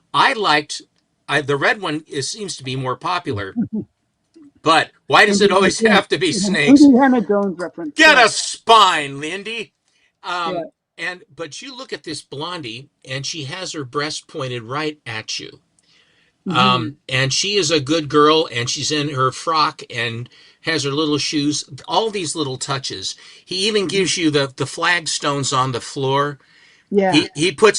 the red one seems to be more popular, but why does it always have to be snakes? Indiana Jones reference. Get Yeah, a spine, Lindy. yeah. But you look at this Blondie, and she has her breast pointed right at you. Hmm. And she is a good girl, and she's in her frock and has her little shoes. All these little touches. He even Hmm. gives you the flagstones on the floor. Yeah.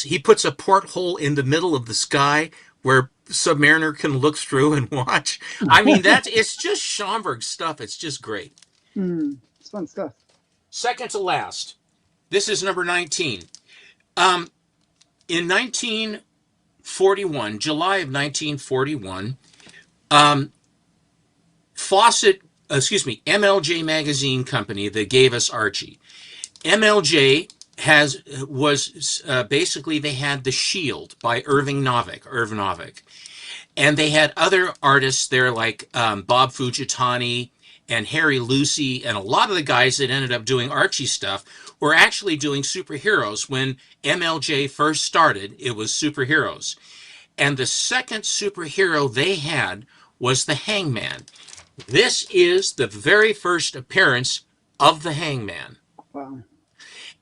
He puts a porthole in the middle of the sky where Submariner can look through and watch. I mean, it's just Schomburg stuff. It's just great. It's fun stuff. Second to last, this is number 19. Um, in 1941, July of 1941, um, Fawcett, excuse me, MLJ Magazine Company that gave us Archie. MLJ was basically they had The Shield by Irv Novick, and they had other artists there like Bob Fujitani and Harry Lucy, and a lot of the guys that ended up doing Archie stuff were actually doing superheroes. When MLJ first started, it was superheroes, and the second superhero they had was the Hangman. This is the very first appearance of the Hangman. Wow.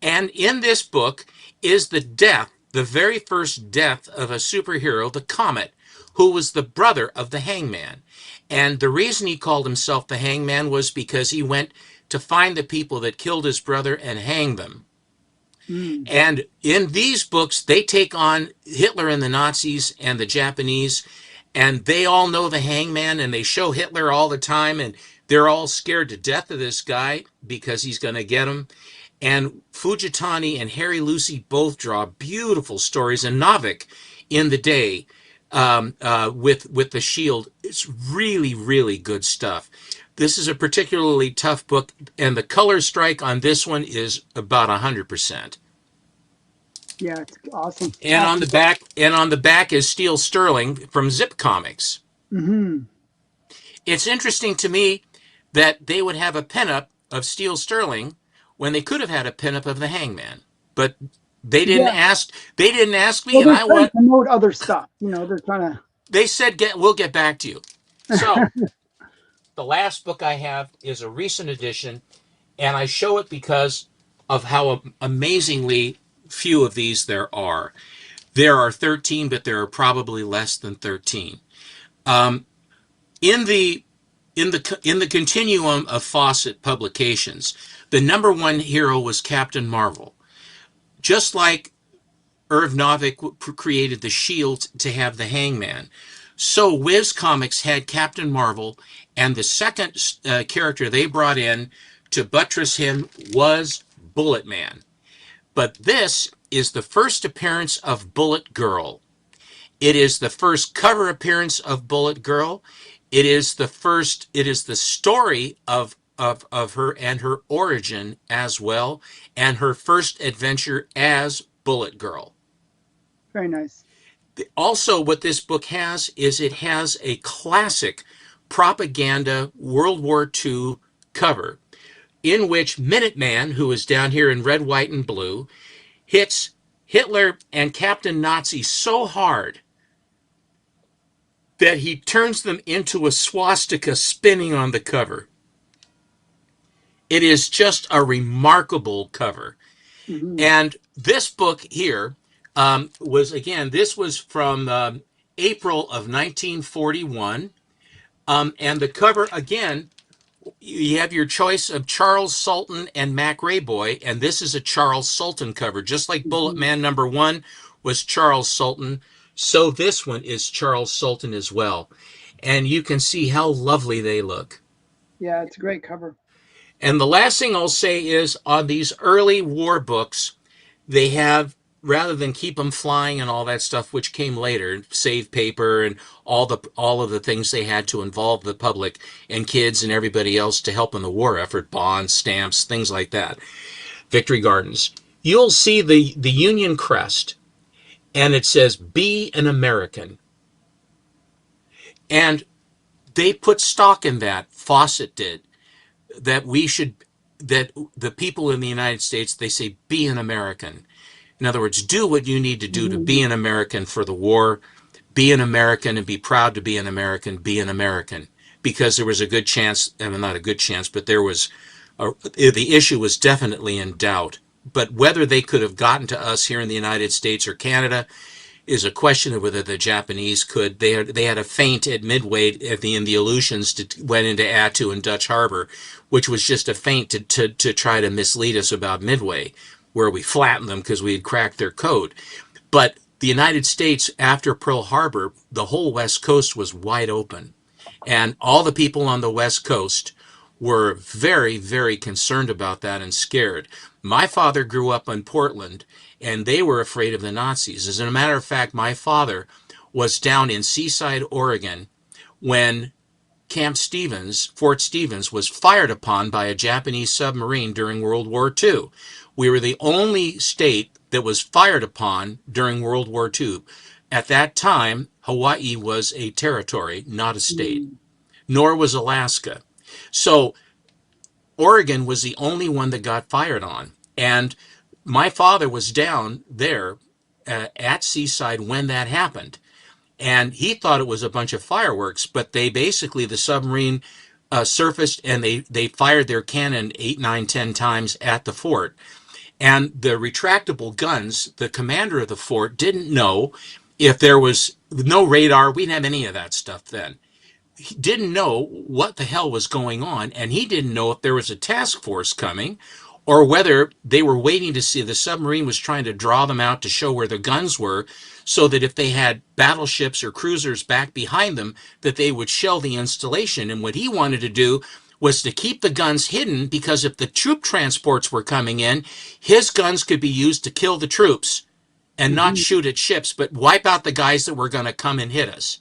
And in this book is the very first death of a superhero, the Comet, who was the brother of the Hangman. And the reason he called himself the Hangman was because he went to find the people that killed his brother and hang them. Mm. And in these books, they take on Hitler and the Nazis and the Japanese, and they all know the Hangman, and they show Hitler all the time, and they're all scared to death of this guy because he's going to get them. And Fujitani and Harry Lucy both draw beautiful stories, and Novik in the day with the Shield. It's really, really good stuff. This is a particularly tough book, and the color strike on this one is about 100%. Yeah, it's awesome. And on the Awesome. back, is Steel Sterling from Zip Comics. Hmm. It's interesting to me that they would have a pinup of Steel Sterling when they could have had a pinup of the Hangman, but they didn't Yeah. ask. They didn't ask me, Well, and they're I trying to want. promote other stuff. They're trying They said, we'll get back to you." So to. the last book I have is a recent edition, and I show it because of how amazingly few of these there are. There are 13, but there are probably less than 13. In the in the continuum of Fawcett publications, the number one hero was Captain Marvel. Just like Irv Novick created the Shield to have the Hangman, so Wiz Comics had Captain Marvel, and the second character they brought in to buttress him was Bullet Man. But this is the first appearance of Bullet Girl. It is the first cover appearance of Bullet Girl. It is the story of her and her origin as well, and her first adventure as Bullet Girl. Very nice. Also, what this book has is it has a classic propaganda World War II cover in which Minuteman, who is down here in red, white, and blue, hits Hitler and Captain Nazi so hard that he turns them into a swastika spinning on the cover. It is just a remarkable cover. Hmm. And this book here was, again, this was from April of 1941. And the cover, again, you have your choice of Charles Sultan and Mac Rayboy, and this is a Charles Sultan cover. Just like Bullet Hmm. Man #1 was Charles Sultan, so this one is Charles Sultan as well. And you can see how lovely they look. Yeah, it's a great cover. And the last thing I'll say is on these early war books, they have, rather than keep them flying and all that stuff, which came later, save paper and all of the things they had to involve the public and kids and everybody else to help in the war effort, bonds, stamps, things like that, victory gardens. You'll see the Union crest, and it says "Be an American," and they put stock in that. Fawcett did, that we should, that the people in the United States, they say be an American. In other words, do what you need to do to Hmm. be an American for the war. Be an American and be proud to be an American. Be an American. Because there was a good chance, I mean, not a good chance, but the issue was definitely in doubt. But whether they could have gotten to us here in the United States or Canada is a question of whether the Japanese could. They had a feint at Midway in the Aleutians went into Attu and Dutch Harbor, which was just a feint to try to mislead us about Midway, where we flattened them because we had cracked their code. But the United States, after Pearl Harbor, the whole West Coast was wide open. And all the people on the West Coast were very, very concerned about that and scared. My father grew up in Portland, and they were afraid of the Nazis. As a matter of fact, my father was down in Seaside, Oregon, when Fort Stevens, was fired upon by a Japanese submarine during World War II. We were the only state that was fired upon during World War II. At that time, Hawaii was a territory, not a state, Hmm. nor was Alaska. So Oregon was the only one that got fired on. And my father was down there at Seaside when that happened. And he thought it was a bunch of fireworks, but the submarine surfaced and they fired their cannon 8, 9, 10 times at the fort. And the retractable guns, the commander of the fort didn't know if there was no radar. We didn't have any of that stuff then. He didn't know what the hell was going on, and he didn't know if there was a task force coming or whether they were waiting to see the submarine was trying to draw them out to show where the guns were so that if they had battleships or cruisers back behind them that they would shell the installation. And what he wanted to do was to keep the guns hidden because if the troop transports were coming in, his guns could be used to kill the troops and not Hmm. shoot at ships but wipe out the guys that were going to come and hit us.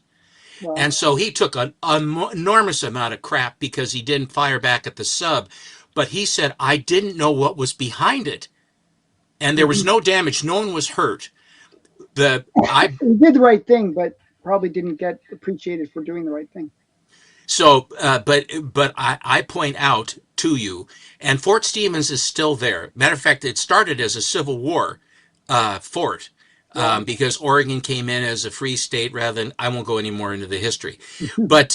Wow. And so he took an enormous amount of crap because he didn't fire back at the sub. But he said, I didn't know what was behind it. And there was Hmm. no damage. No one was hurt. The I He did the right thing, but probably didn't get appreciated for doing the right thing. So, but I point out to you, and Fort Stevens is still there. Matter of fact, it started as a Civil War fort Wow. because Oregon came in as a free state rather than. I won't go any more into the history, but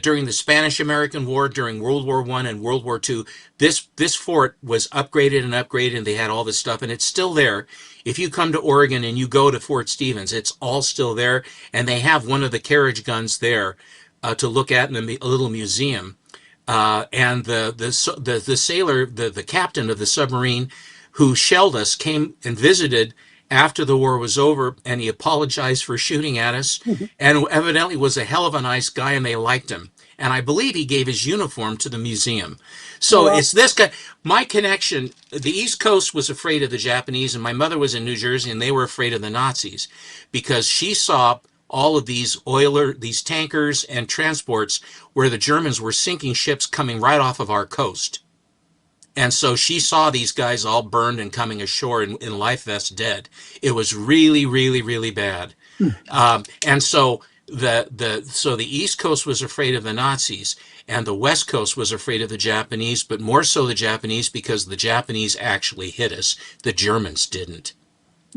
during the Spanish American War, during World War I and World War II, this fort was upgraded and upgraded, and they had all this stuff, and it's still there. If you come to Oregon and you go to Fort Stevens, it's all still there, and they have one of the carriage guns there to look at in a little museum. And the sailor, the captain of the submarine who shelled us, came and visited after the war was over, and he apologized for shooting at us, and evidently was a hell of a nice guy, and they liked him. And I believe he gave his uniform to the museum. Oh So wow. it's this guy. My connection, the East Coast was afraid of the Japanese, and my mother was in New Jersey, and they were afraid of the Nazis because she saw all of these tankers and transports where the Germans were sinking ships coming right off of our coast. And so she saw these guys all burned and coming ashore in life vests dead. It was really, really, really bad. And so the East Coast was afraid of the Nazis, and the West Coast was afraid of the Japanese, but more so the Japanese because the Japanese actually hit us. The Germans didn't.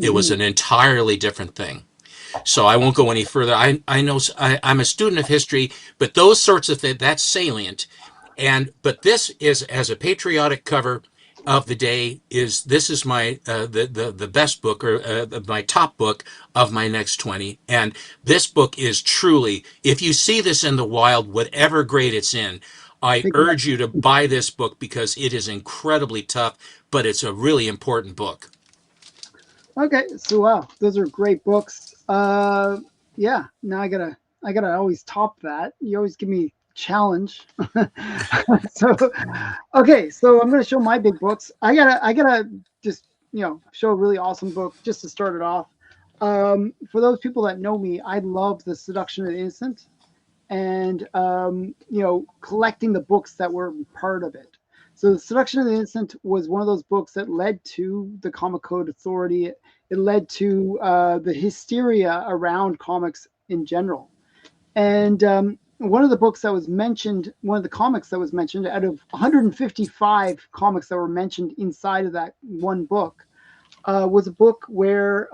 It was Mm-hmm. an entirely different thing. So I won't go any further. I know I'm a student of history, but those sorts of things, that's salient. And but this is as a patriotic cover of the day is this is my the best book or my top book of my next 20. And this book is truly, if you see this in the wild, whatever grade it's in, I Pick it up. urge you to buy this book because it is incredibly tough, but it's a really important book. Okay, so wow, those are great books. Yeah, now I gotta always top that. You always give me challenge. So okay, so I'm gonna show my big books. I gotta just show a really awesome book just to start it off. For those people that know me, I love the Seduction of the Innocent, and collecting the books that were part of it. So the Seduction of the Innocent was one of those books that led to the Comic Code Authority. It led to the hysteria around comics in general. And one of the books that was mentioned, one of the comics that was mentioned out of 155 comics that were mentioned inside of that one book, was a book where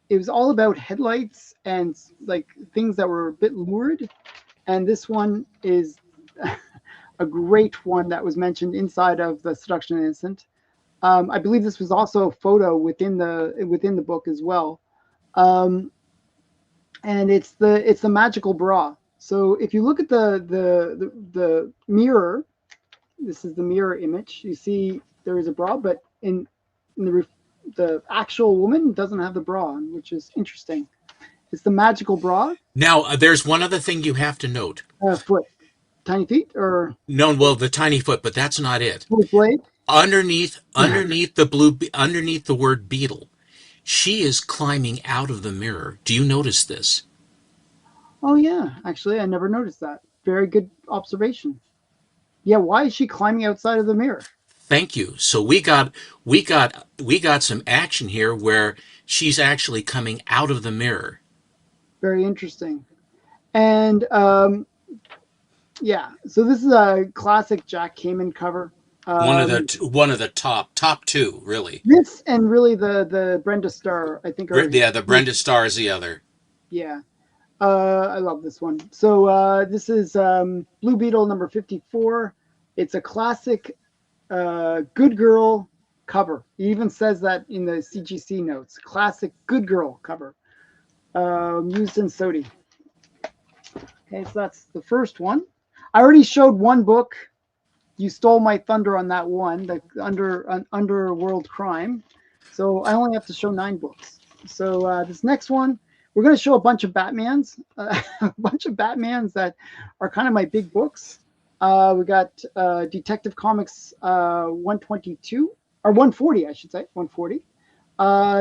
it was all about headlights and like things that were a bit lurid. And this one is a great one that was mentioned inside of the Seduction Innocent. I believe this was also a photo within the book as well. Um, and it's the magical bra. So if you look at the mirror, this is the mirror image. You see there is a bra, but in the actual woman doesn't have the bra on, which is interesting. It's the magical bra. Now, there's one other thing you have to note. Foot, tiny feet, or No, well, the tiny foot, but that's not it. blue blade. Underneath the word beetle, she is climbing out of the mirror. Do you notice this? Oh yeah, actually, I never noticed that. Very good observation. Yeah, why is she climbing outside of the mirror? Thank you. So we got some action here where she's actually coming out of the mirror. Very interesting. And yeah, so this is a classic Jack Kamen cover. One of the top two, really. This and really the Brenda Starr, I think, are Yeah, the Brenda Starr is the other. yeah. I love this one. So this is Blue Beetle number 54. It's a classic good girl cover. It even says that in the CGC notes. Classic good girl cover. Used in Sodi. Okay, so that's the first one. I already showed one book. You stole my thunder on that one, the Underworld Crime. So I only have to show 9 books. So this next one, we're going to show a bunch of Batmans, a bunch of Batmans that are kind of my big books. We got Detective Comics 122, or 140, I should say, 140.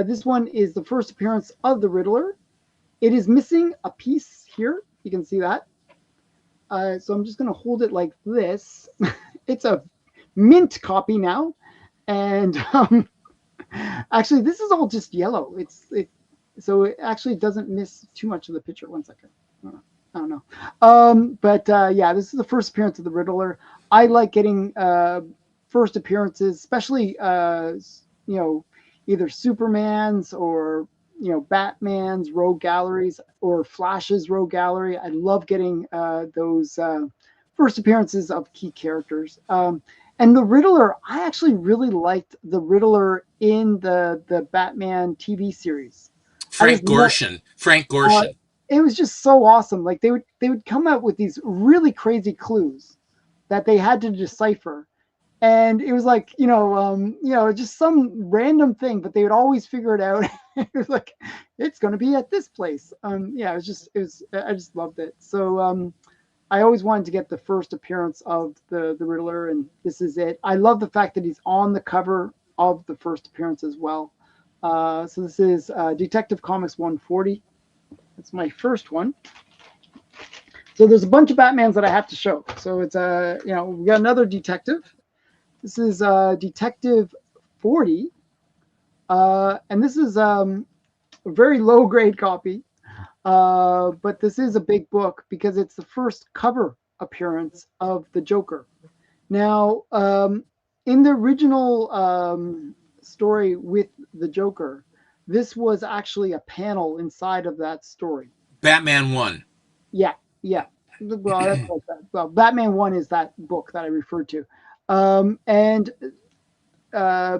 This one is the first appearance of the Riddler. It is missing a piece here. You can see that. So I'm just going to hold it like this. It's a mint copy now. And actually, this is all just yellow. So it actually doesn't miss too much of the picture. One second. I don't know. But yeah, this is the first appearance of the Riddler. I like getting first appearances, especially either Superman's or Batman's rogue galleries or Flash's rogue gallery. I love getting those first appearances of key characters. And the Riddler, I actually really liked the Riddler in the Batman TV series. I just Frank uh, Gorshin. it was just so awesome. Like they would come out with these really crazy clues that they had to decipher, and it was like just some random thing, but they would always figure it out. It was like it's going to be at this place. Yeah, I just loved it. So I always wanted to get the first appearance of the Riddler, and this is it. I love the fact that he's on the cover of the first appearance as well. So this is Detective Comics 140. That's my first one. So there's a bunch of Batmans that I have to show. So it's we got another detective. This is Detective 40, and this is a very low grade copy. But this is a big book because it's the first cover appearance of the Joker. Now, in the original story with the Joker, this was actually a panel inside of that story. Batman 1. Yeah, yeah. Well, that's like that. Well, Batman One is that book that I referred to, and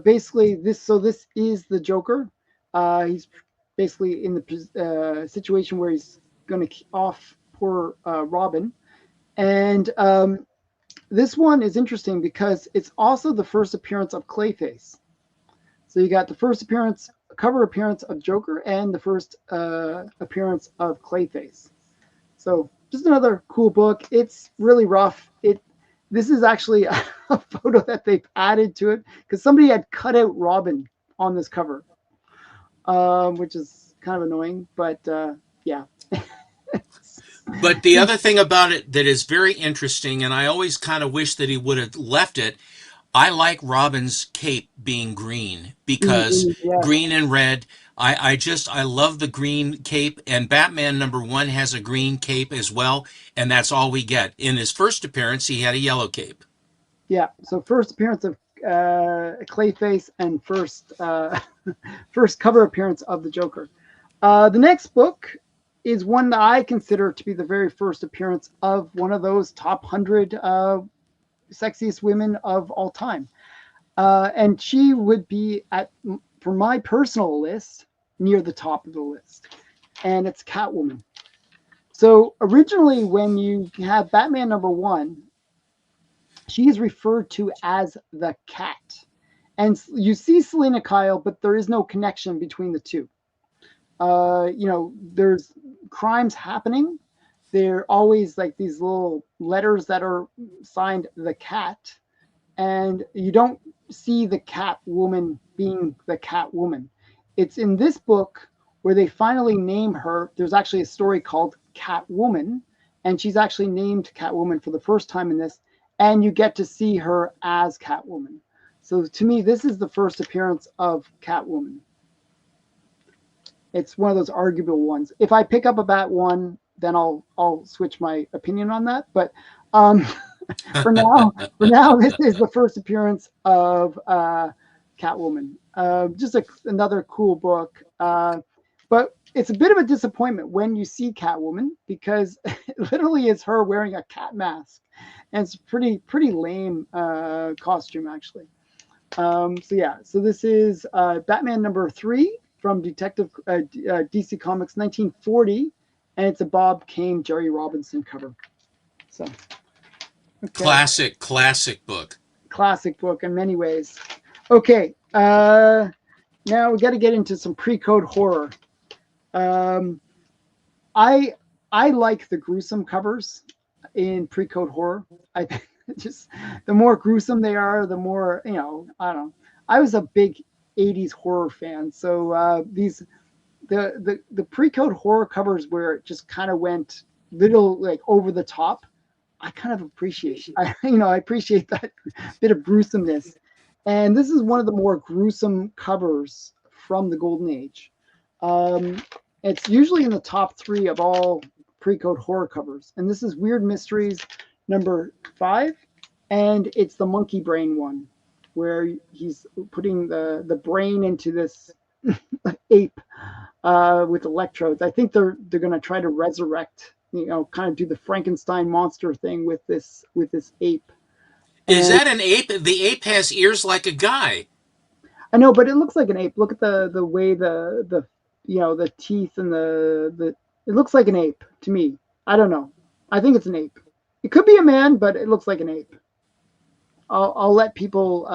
basically this. So this is the Joker. He's basically in the situation where he's going to off poor Robin, and this one is interesting because it's also the first appearance of Clayface. So you got the first appearance, cover appearance of Joker, and the first appearance of Clayface. So just another cool book. It's really rough. This is actually a photo that they've added to it because somebody had cut out Robin on this cover, which is kind of annoying. But yeah. But the other thing about it that is very interesting, and I always kind of wish that he would have left it, I like Robin's cape being green because Yes. green and red. I love the green cape, and Batman #1 has a green cape as well, and that's all we get. In his first appearance, he had a yellow cape. Yeah. So first appearance of Clayface and first first cover appearance of the Joker. The next book is one that I consider to be the very first appearance of one of those top 100 sexiest women of all time. And she would be at, for my personal list, near the top of the list. And it's Catwoman. So originally, when you have Batman #1, she is referred to as the Cat. And you see Selena Kyle, but there is no connection between the two. There's crimes happening. They're always like these little letters that are signed the Cat, and you don't see the Catwoman being the Catwoman. It's in this book where they finally name her. There's actually a story called Catwoman, and she's actually named Catwoman for the first time in this, and you get to see her as Catwoman. So to me, this is the first appearance of Catwoman. It's one of those arguable ones. If I pick up a Bat one, then I'll switch my opinion on that. But um, for now, this is the first appearance of Catwoman. Just another cool book. But it's a bit of a disappointment when you see Catwoman because it literally is her wearing a cat mask, and it's pretty lame costume actually. So this is Batman #3 from DC Comics 1940, and it's a Bob Kane, Jerry Robinson cover. So okay, Classic book. classic book in many ways. Okay, now we got to get into some pre-code horror. Um, I I like the gruesome covers in pre-code horror. I think just the more gruesome they are, the more I don't know. I was a big '80s horror fan, so these the pre-code horror covers where it just kind of went little like over the top. I kind of appreciate. I appreciate that bit of gruesomeness, and this is one of the more gruesome covers from the Golden Age. Um, it's usually in the top three of all pre-code horror covers, and this is Weird Mysteries #5, and it's the monkey brain one, where he's putting the brain into this ape with electrodes. I think they're going to try to resurrect, kind of do the Frankenstein monster thing with this ape. Is And that an ape? The ape has ears like a guy. I know, but it looks like an ape. Look at the way the teeth and the it looks like an ape to me. I don't know. I think it's an ape. It could be a man, but it looks like an ape. I'll let people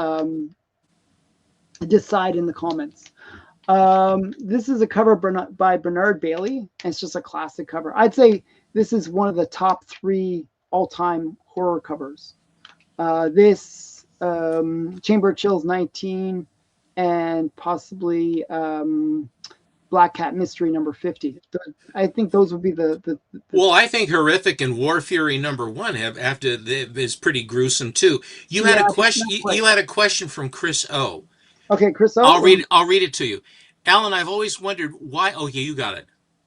decide in the comments. This is a cover by Bernard Bailey, and it's just a classic cover. I'd say this is one of the top 3 all-time horror covers. This Chamber of Chills 19 and possibly Black Cat Mystery #50. I think those would be the Well, I think Horrific and War Fury #1 have to is pretty gruesome too. yeah, You not quite. had a question from Chris O. Okay, Chris O. I'll read it to you. Alan, I've always wondered why. Oh, yeah, you got it.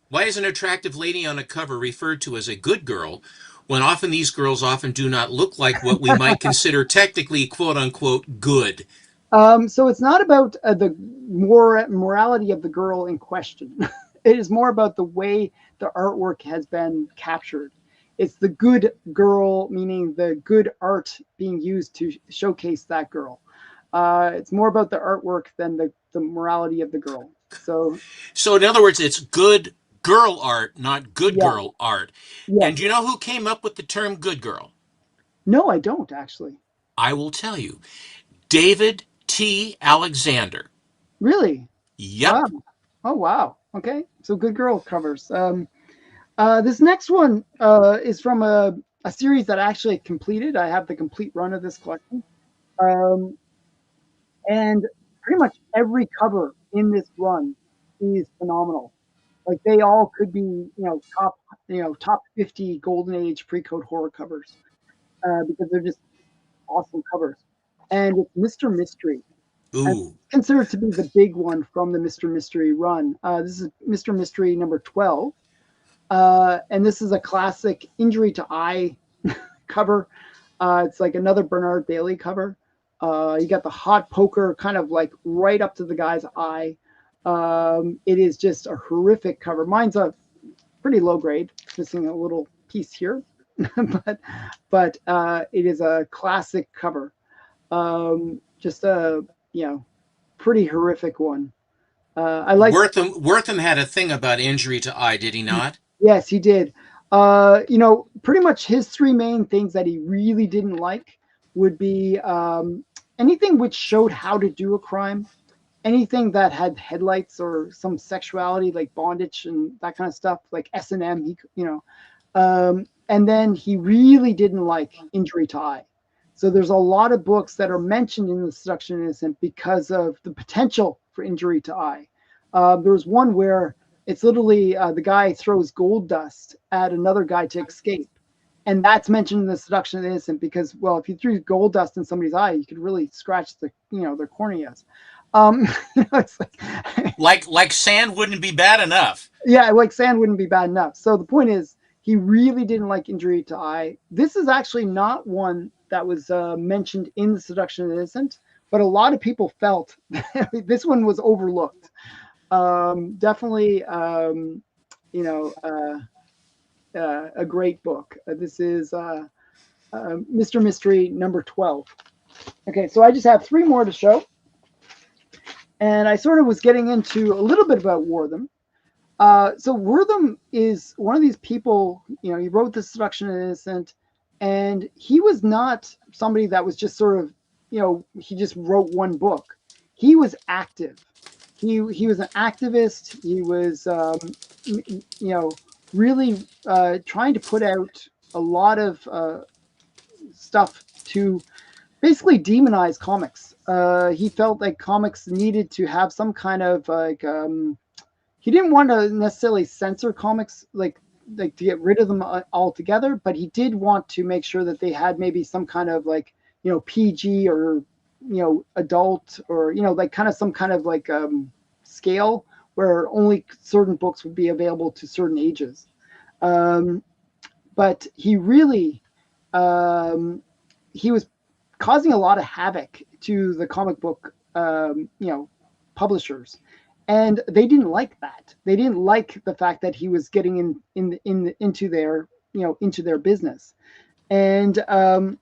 Why is an attractive lady on a cover referred to as a good girl when often these girls often do not look like what we might consider technically quote unquote good? So it's not about the morality of the girl in question. It is more about the way the artwork has been captured. It's the good girl, meaning the good art being used to showcase that girl. It's more about the artwork than the morality of the girl. So So, in other words, it's good girl art, not good yeah, girl art. And do yes. you know who came up with the term good girl? No, I don't actually. I will tell you. David T. Alexander. Really? Wow. Yep. Oh wow. Okay. So good girl covers. This next one is from a series that I actually completed. I have the complete run of this collection. Um, and pretty much every cover in this run is phenomenal. Like they all could be, top 50 golden age pre-code horror covers because they're just awesome covers. And it's Mr. Mystery. And Ooh. considered to be the big one from the Mr. Mystery run. This is Mr. Mystery number 12. And this is a classic injury to eye cover. It's like another Bernard Bailey cover. You got the hot poker kind of like right up to the guy's eye. It is just a horrific cover. Mine's a pretty low grade, missing a little piece here, but it is a classic cover. Just a pretty horrific one. I like Wortham had a thing about injury to eye, did he not? Yes, he did. Pretty much his three main things that he really didn't like would be anything which showed how to do a crime, anything that had headlights or some sexuality like bondage and that kind of stuff, like S&M. And then he really didn't like injury to eye. So there's a lot of books that are mentioned in the Seduction Innocent because of the potential for injury to eye. There's one where it's literally the guy throws gold dust at another guy to escape. And that's mentioned in the Seduction of the Innocent because, well, if you threw gold dust in somebody's eye, you could really scratch their corneas. Um, it's like, Like sand wouldn't be bad enough. yeah, like sand wouldn't be bad enough. So the point is, he really didn't like injury to eye. This is actually not one that was mentioned in the Seduction of the Innocent, but a lot of people felt this one was overlooked. Definitely, you know, uh, a great book. This is Mr. Mystery number 12. Okay, so I just have three more to show. And I sort of was getting into a little bit about Wortham. So Wortham is one of these people, he wrote The Seduction of the Innocent, and he was not somebody that was just sort of, he just wrote one book. He was active. He was an activist. He was, really trying to put out a lot of stuff to basically demonize comics. He felt like comics needed to have some kind of like he didn't want to necessarily censor comics like to get rid of them altogether, but he did want to make sure that they had maybe some kind of like PG or adult or like kind of some kind of like scale where only certain books would be available to certain ages. Um, but he really um, he was causing a lot of havoc to the comic book publishers, and they didn't like that. They didn't like the fact that he was getting into their into their business, and a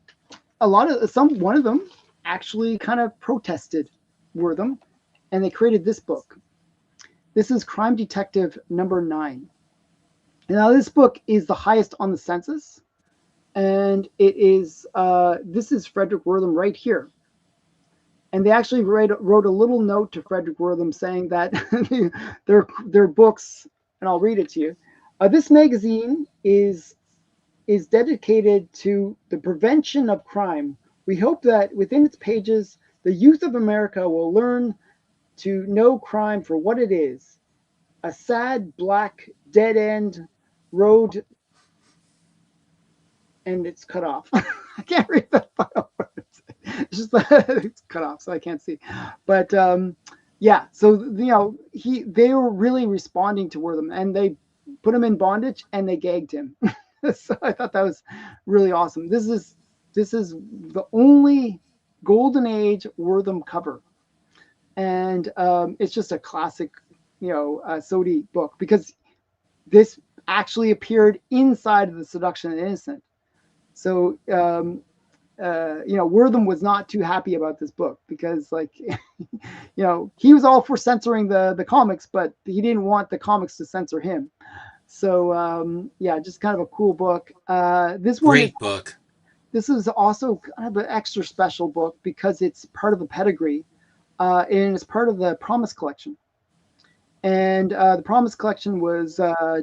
lot of one of them actually kind of protested Wortham, and they created this book. This is Crime Detective number 9. Now this book is the highest on the census, and it is this is Frederick Wortham right here. And they actually wrote a little note to Frederick Wortham saying that their books, and I'll read it to you. This magazine is dedicated to the prevention of crime. We hope that within its pages, the youth of America will learn to know crime for what it is: a sad, black, dead end road, and it's cut off. I can't read the final words. It's just it's cut off, so I can't see. But Yeah, so they were really responding to Wortham, and they put him in bondage and they gagged him. So I thought that was really awesome. This is the only Golden Age Wortham cover, and it's just a classic, Sodi book because this actually appeared inside of the Seduction and Innocent. So Wortham was not too happy about this book because, like, he was all for censoring the comics, but he didn't want the comics to censor him. So yeah, just kind of a cool book. Great book. This is also kind of an extra special book because it's part of a pedigree, and it's part of the Promise collection. And the Promise collection was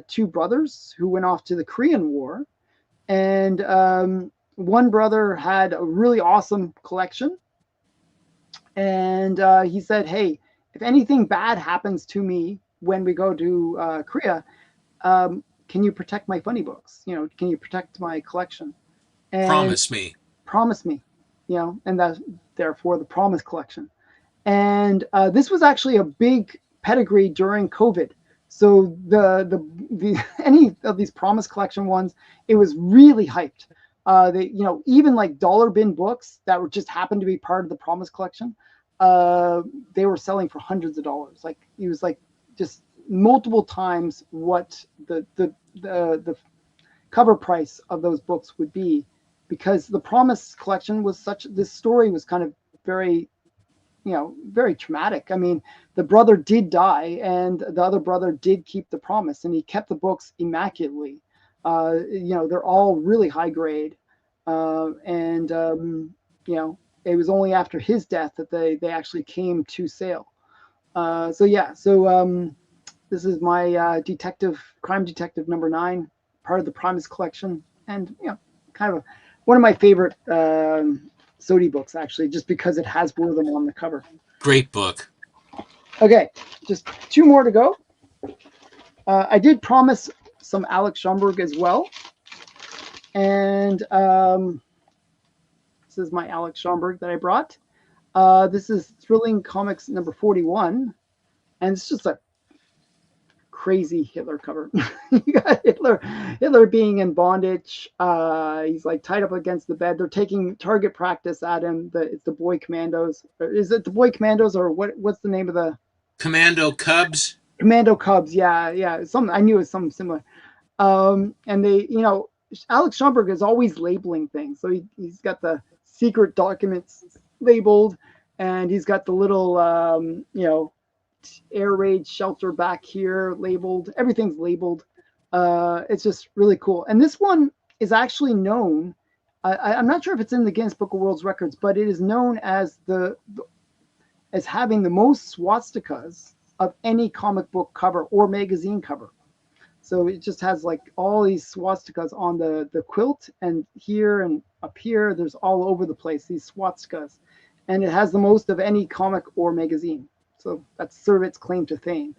two brothers who went off to the Korean War, and one brother had a really awesome collection, and he said, "Hey, if anything bad happens to me when we go to Korea, can you protect my funny books? Can you protect my collection? And Promise me. promise me, and that's therefore the Promise collection." And this was actually a big pedigree during COVID. So the any of these Promise collection ones, it was really hyped. Even like dollar bin books that were just happened to be part of the Promise collection, they were selling for hundreds of dollars. Like it was like just multiple times what the cover price of those books would be, because the Promise collection was such. This story was kind of very very traumatic. I mean, the brother did die, and the other brother did keep the promise, and he kept the books immaculately. They're all really high grade, and it was only after his death that they actually came to sale. So yeah, so this is my crime detective number 9, part of the Primus collection, and kind of one of my favorite Sodi books, actually, just because it has Wortham on the cover. Great book. Okay, just 2 more to go. I did promise some Alex Schomburg as well, and this is my Alex Schomburg that I brought. This is Thrilling Comics number 41, and it's just a crazy Hitler cover. You got Hitler being in bondage. He's like tied up against the bed. They're taking target practice at him. It's the Boy Commandos. Is it the Boy Commandos, or what's the name of the Commando Cubs? Commando Cubs? Yeah. I knew it was something similar. And they, Alex Schomburg is always labeling things. So he's got the secret documents labeled, and he's got the little air raid shelter back here labeled. Everything's labeled. It's just really cool. And this one is actually known. I'm not sure if it's in the Guinness Book of World Records, but it is known as as having the most swastikas of any comic book cover or magazine cover. So it just has like all these swastikas on the quilt, and here and up here. There's all over the place these swastikas, and it has the most of any comic or magazine. So that's sort of its claim to fame.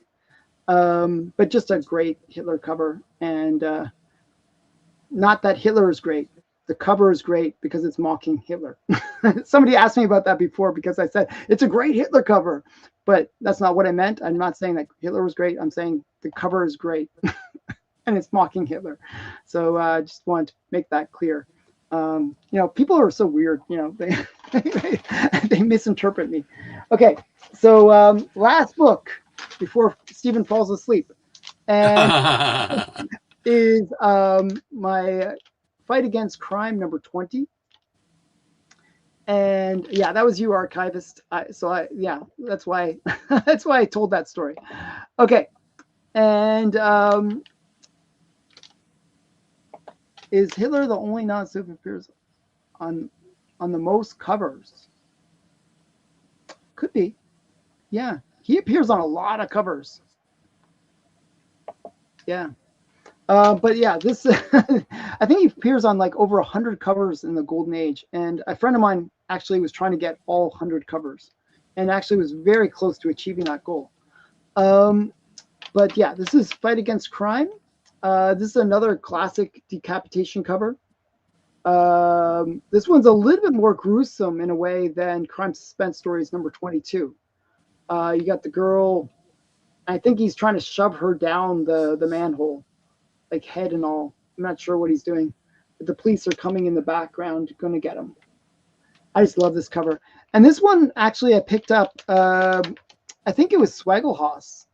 But just a great Hitler cover. And not that Hitler is great. The cover is great because it's mocking Hitler. Somebody asked me about that before because I said, it's a great Hitler cover. But that's not what I meant. I'm not saying that Hitler was great. I'm saying the cover is great. And it's mocking Hitler. So I just want to make that clear. People are so weird. They misinterpret me. Okay, so last book before Stephen falls asleep, and is my Fight Against Crime number 20. And yeah, that was you, archivist. That's why that's why I told that story. Okay, and is Hitler the only non-soup appears on the most covers? Could be. Yeah, he appears on a lot of covers. Yeah. But yeah, this I think he appears on like over 100 covers in the Golden Age, and a friend of mine actually was trying to get all 100 covers, and actually was very close to achieving that goal. But yeah, this is Fight Against Crime. This is another classic decapitation cover. This one's a little bit more gruesome in a way than Crime Suspense Stories number 22. You got the girl. I think he's trying to shove her down the manhole, like head and all. I'm not sure what he's doing. But the police are coming in the background, going to get him. I just love this cover. And this one actually I picked up. I think it was Swaggelhaus.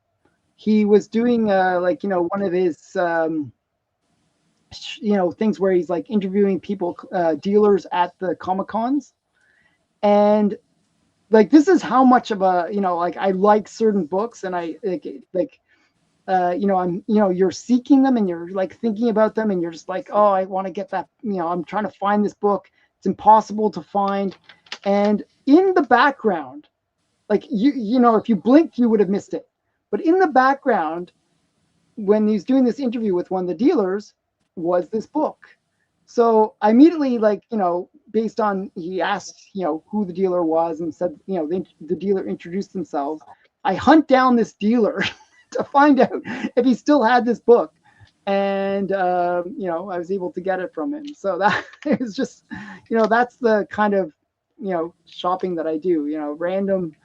He was doing like one of his things where he's like interviewing people, dealers at the Comic Cons, and like this is how much of a like I like certain books, and I like I'm you're seeking them and you're like thinking about them and you're just like, oh, I want to get that, I'm trying to find this book. It's impossible to find. And in the background, like if you blinked, you would have missed it. But in the background, when he's doing this interview with one of the dealers, was this book. So I immediately, like, based on, he asked, who the dealer was and said, the dealer introduced themselves. I hunt down this dealer to find out if he still had this book. And, I was able to get it from him. So that is just, that's the kind of, shopping that I do, random,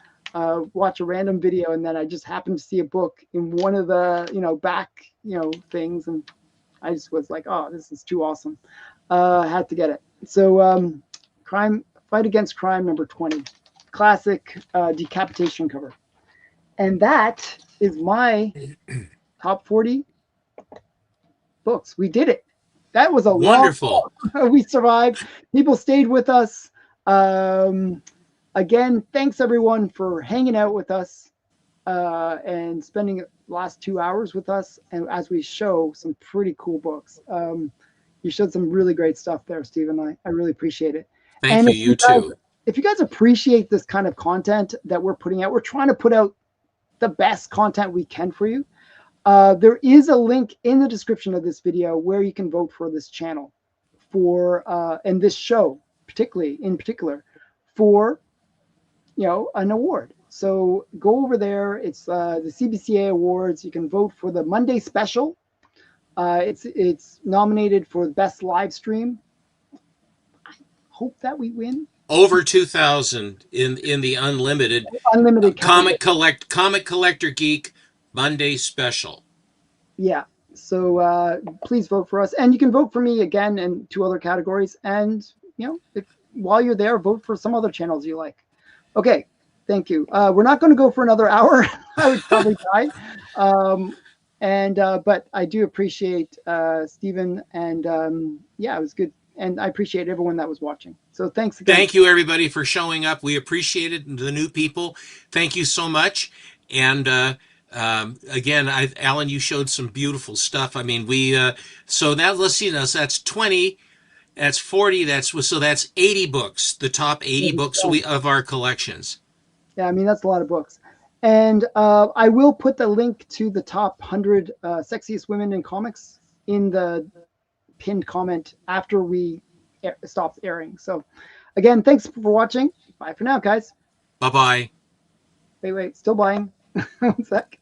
watch a random video. And then I just happened to see a book in one of the, back, things. And I just was like, oh, this is too awesome. I had to get it. So Fight Against Crime number 20, classic decapitation cover. And that is my top 40 books. We did it. That was a Wonderful. long we survived. People stayed with us. Again, thanks everyone for hanging out with us and spending the last 2 hours with us. And as we show some pretty cool books. You showed some really great stuff there, Stephen. I really appreciate it. Thank you. You too. If you guys appreciate this kind of content that we're putting out, we're trying to put out the best content we can for you. There is a link in the description of this video where you can vote for this channel for and this show in particular for an award. So go over there. It's the CBCA Awards. You can vote for the Monday special. It's nominated for the best live stream. I hope that we win. Over 2,000 in the unlimited category. Comic Collector Geek Monday special. Yeah. So please vote for us, and you can vote for me again in 2 other categories. And if while you're there, vote for some other channels you like. Okay. Thank you. We're not going to go for another hour. I would probably die. But I do appreciate Stephen, and it was good. And I appreciate everyone that was watching. So thanks again. Thank you, everybody, for showing up. We appreciate it. And the new people, thank you so much. And again, Alan, you showed some beautiful stuff. I mean, so now let's see. Now, so that's 20, that's 40, so that's 80 books, the top 80 books of our collections. Yeah, I mean, that's a lot of books. And I will put the link to the top 100 sexiest women in comics in the pinned comment after we stop airing. So again, thanks for watching. Bye for now, guys. Bye-bye. Wait, still buying. 1 sec.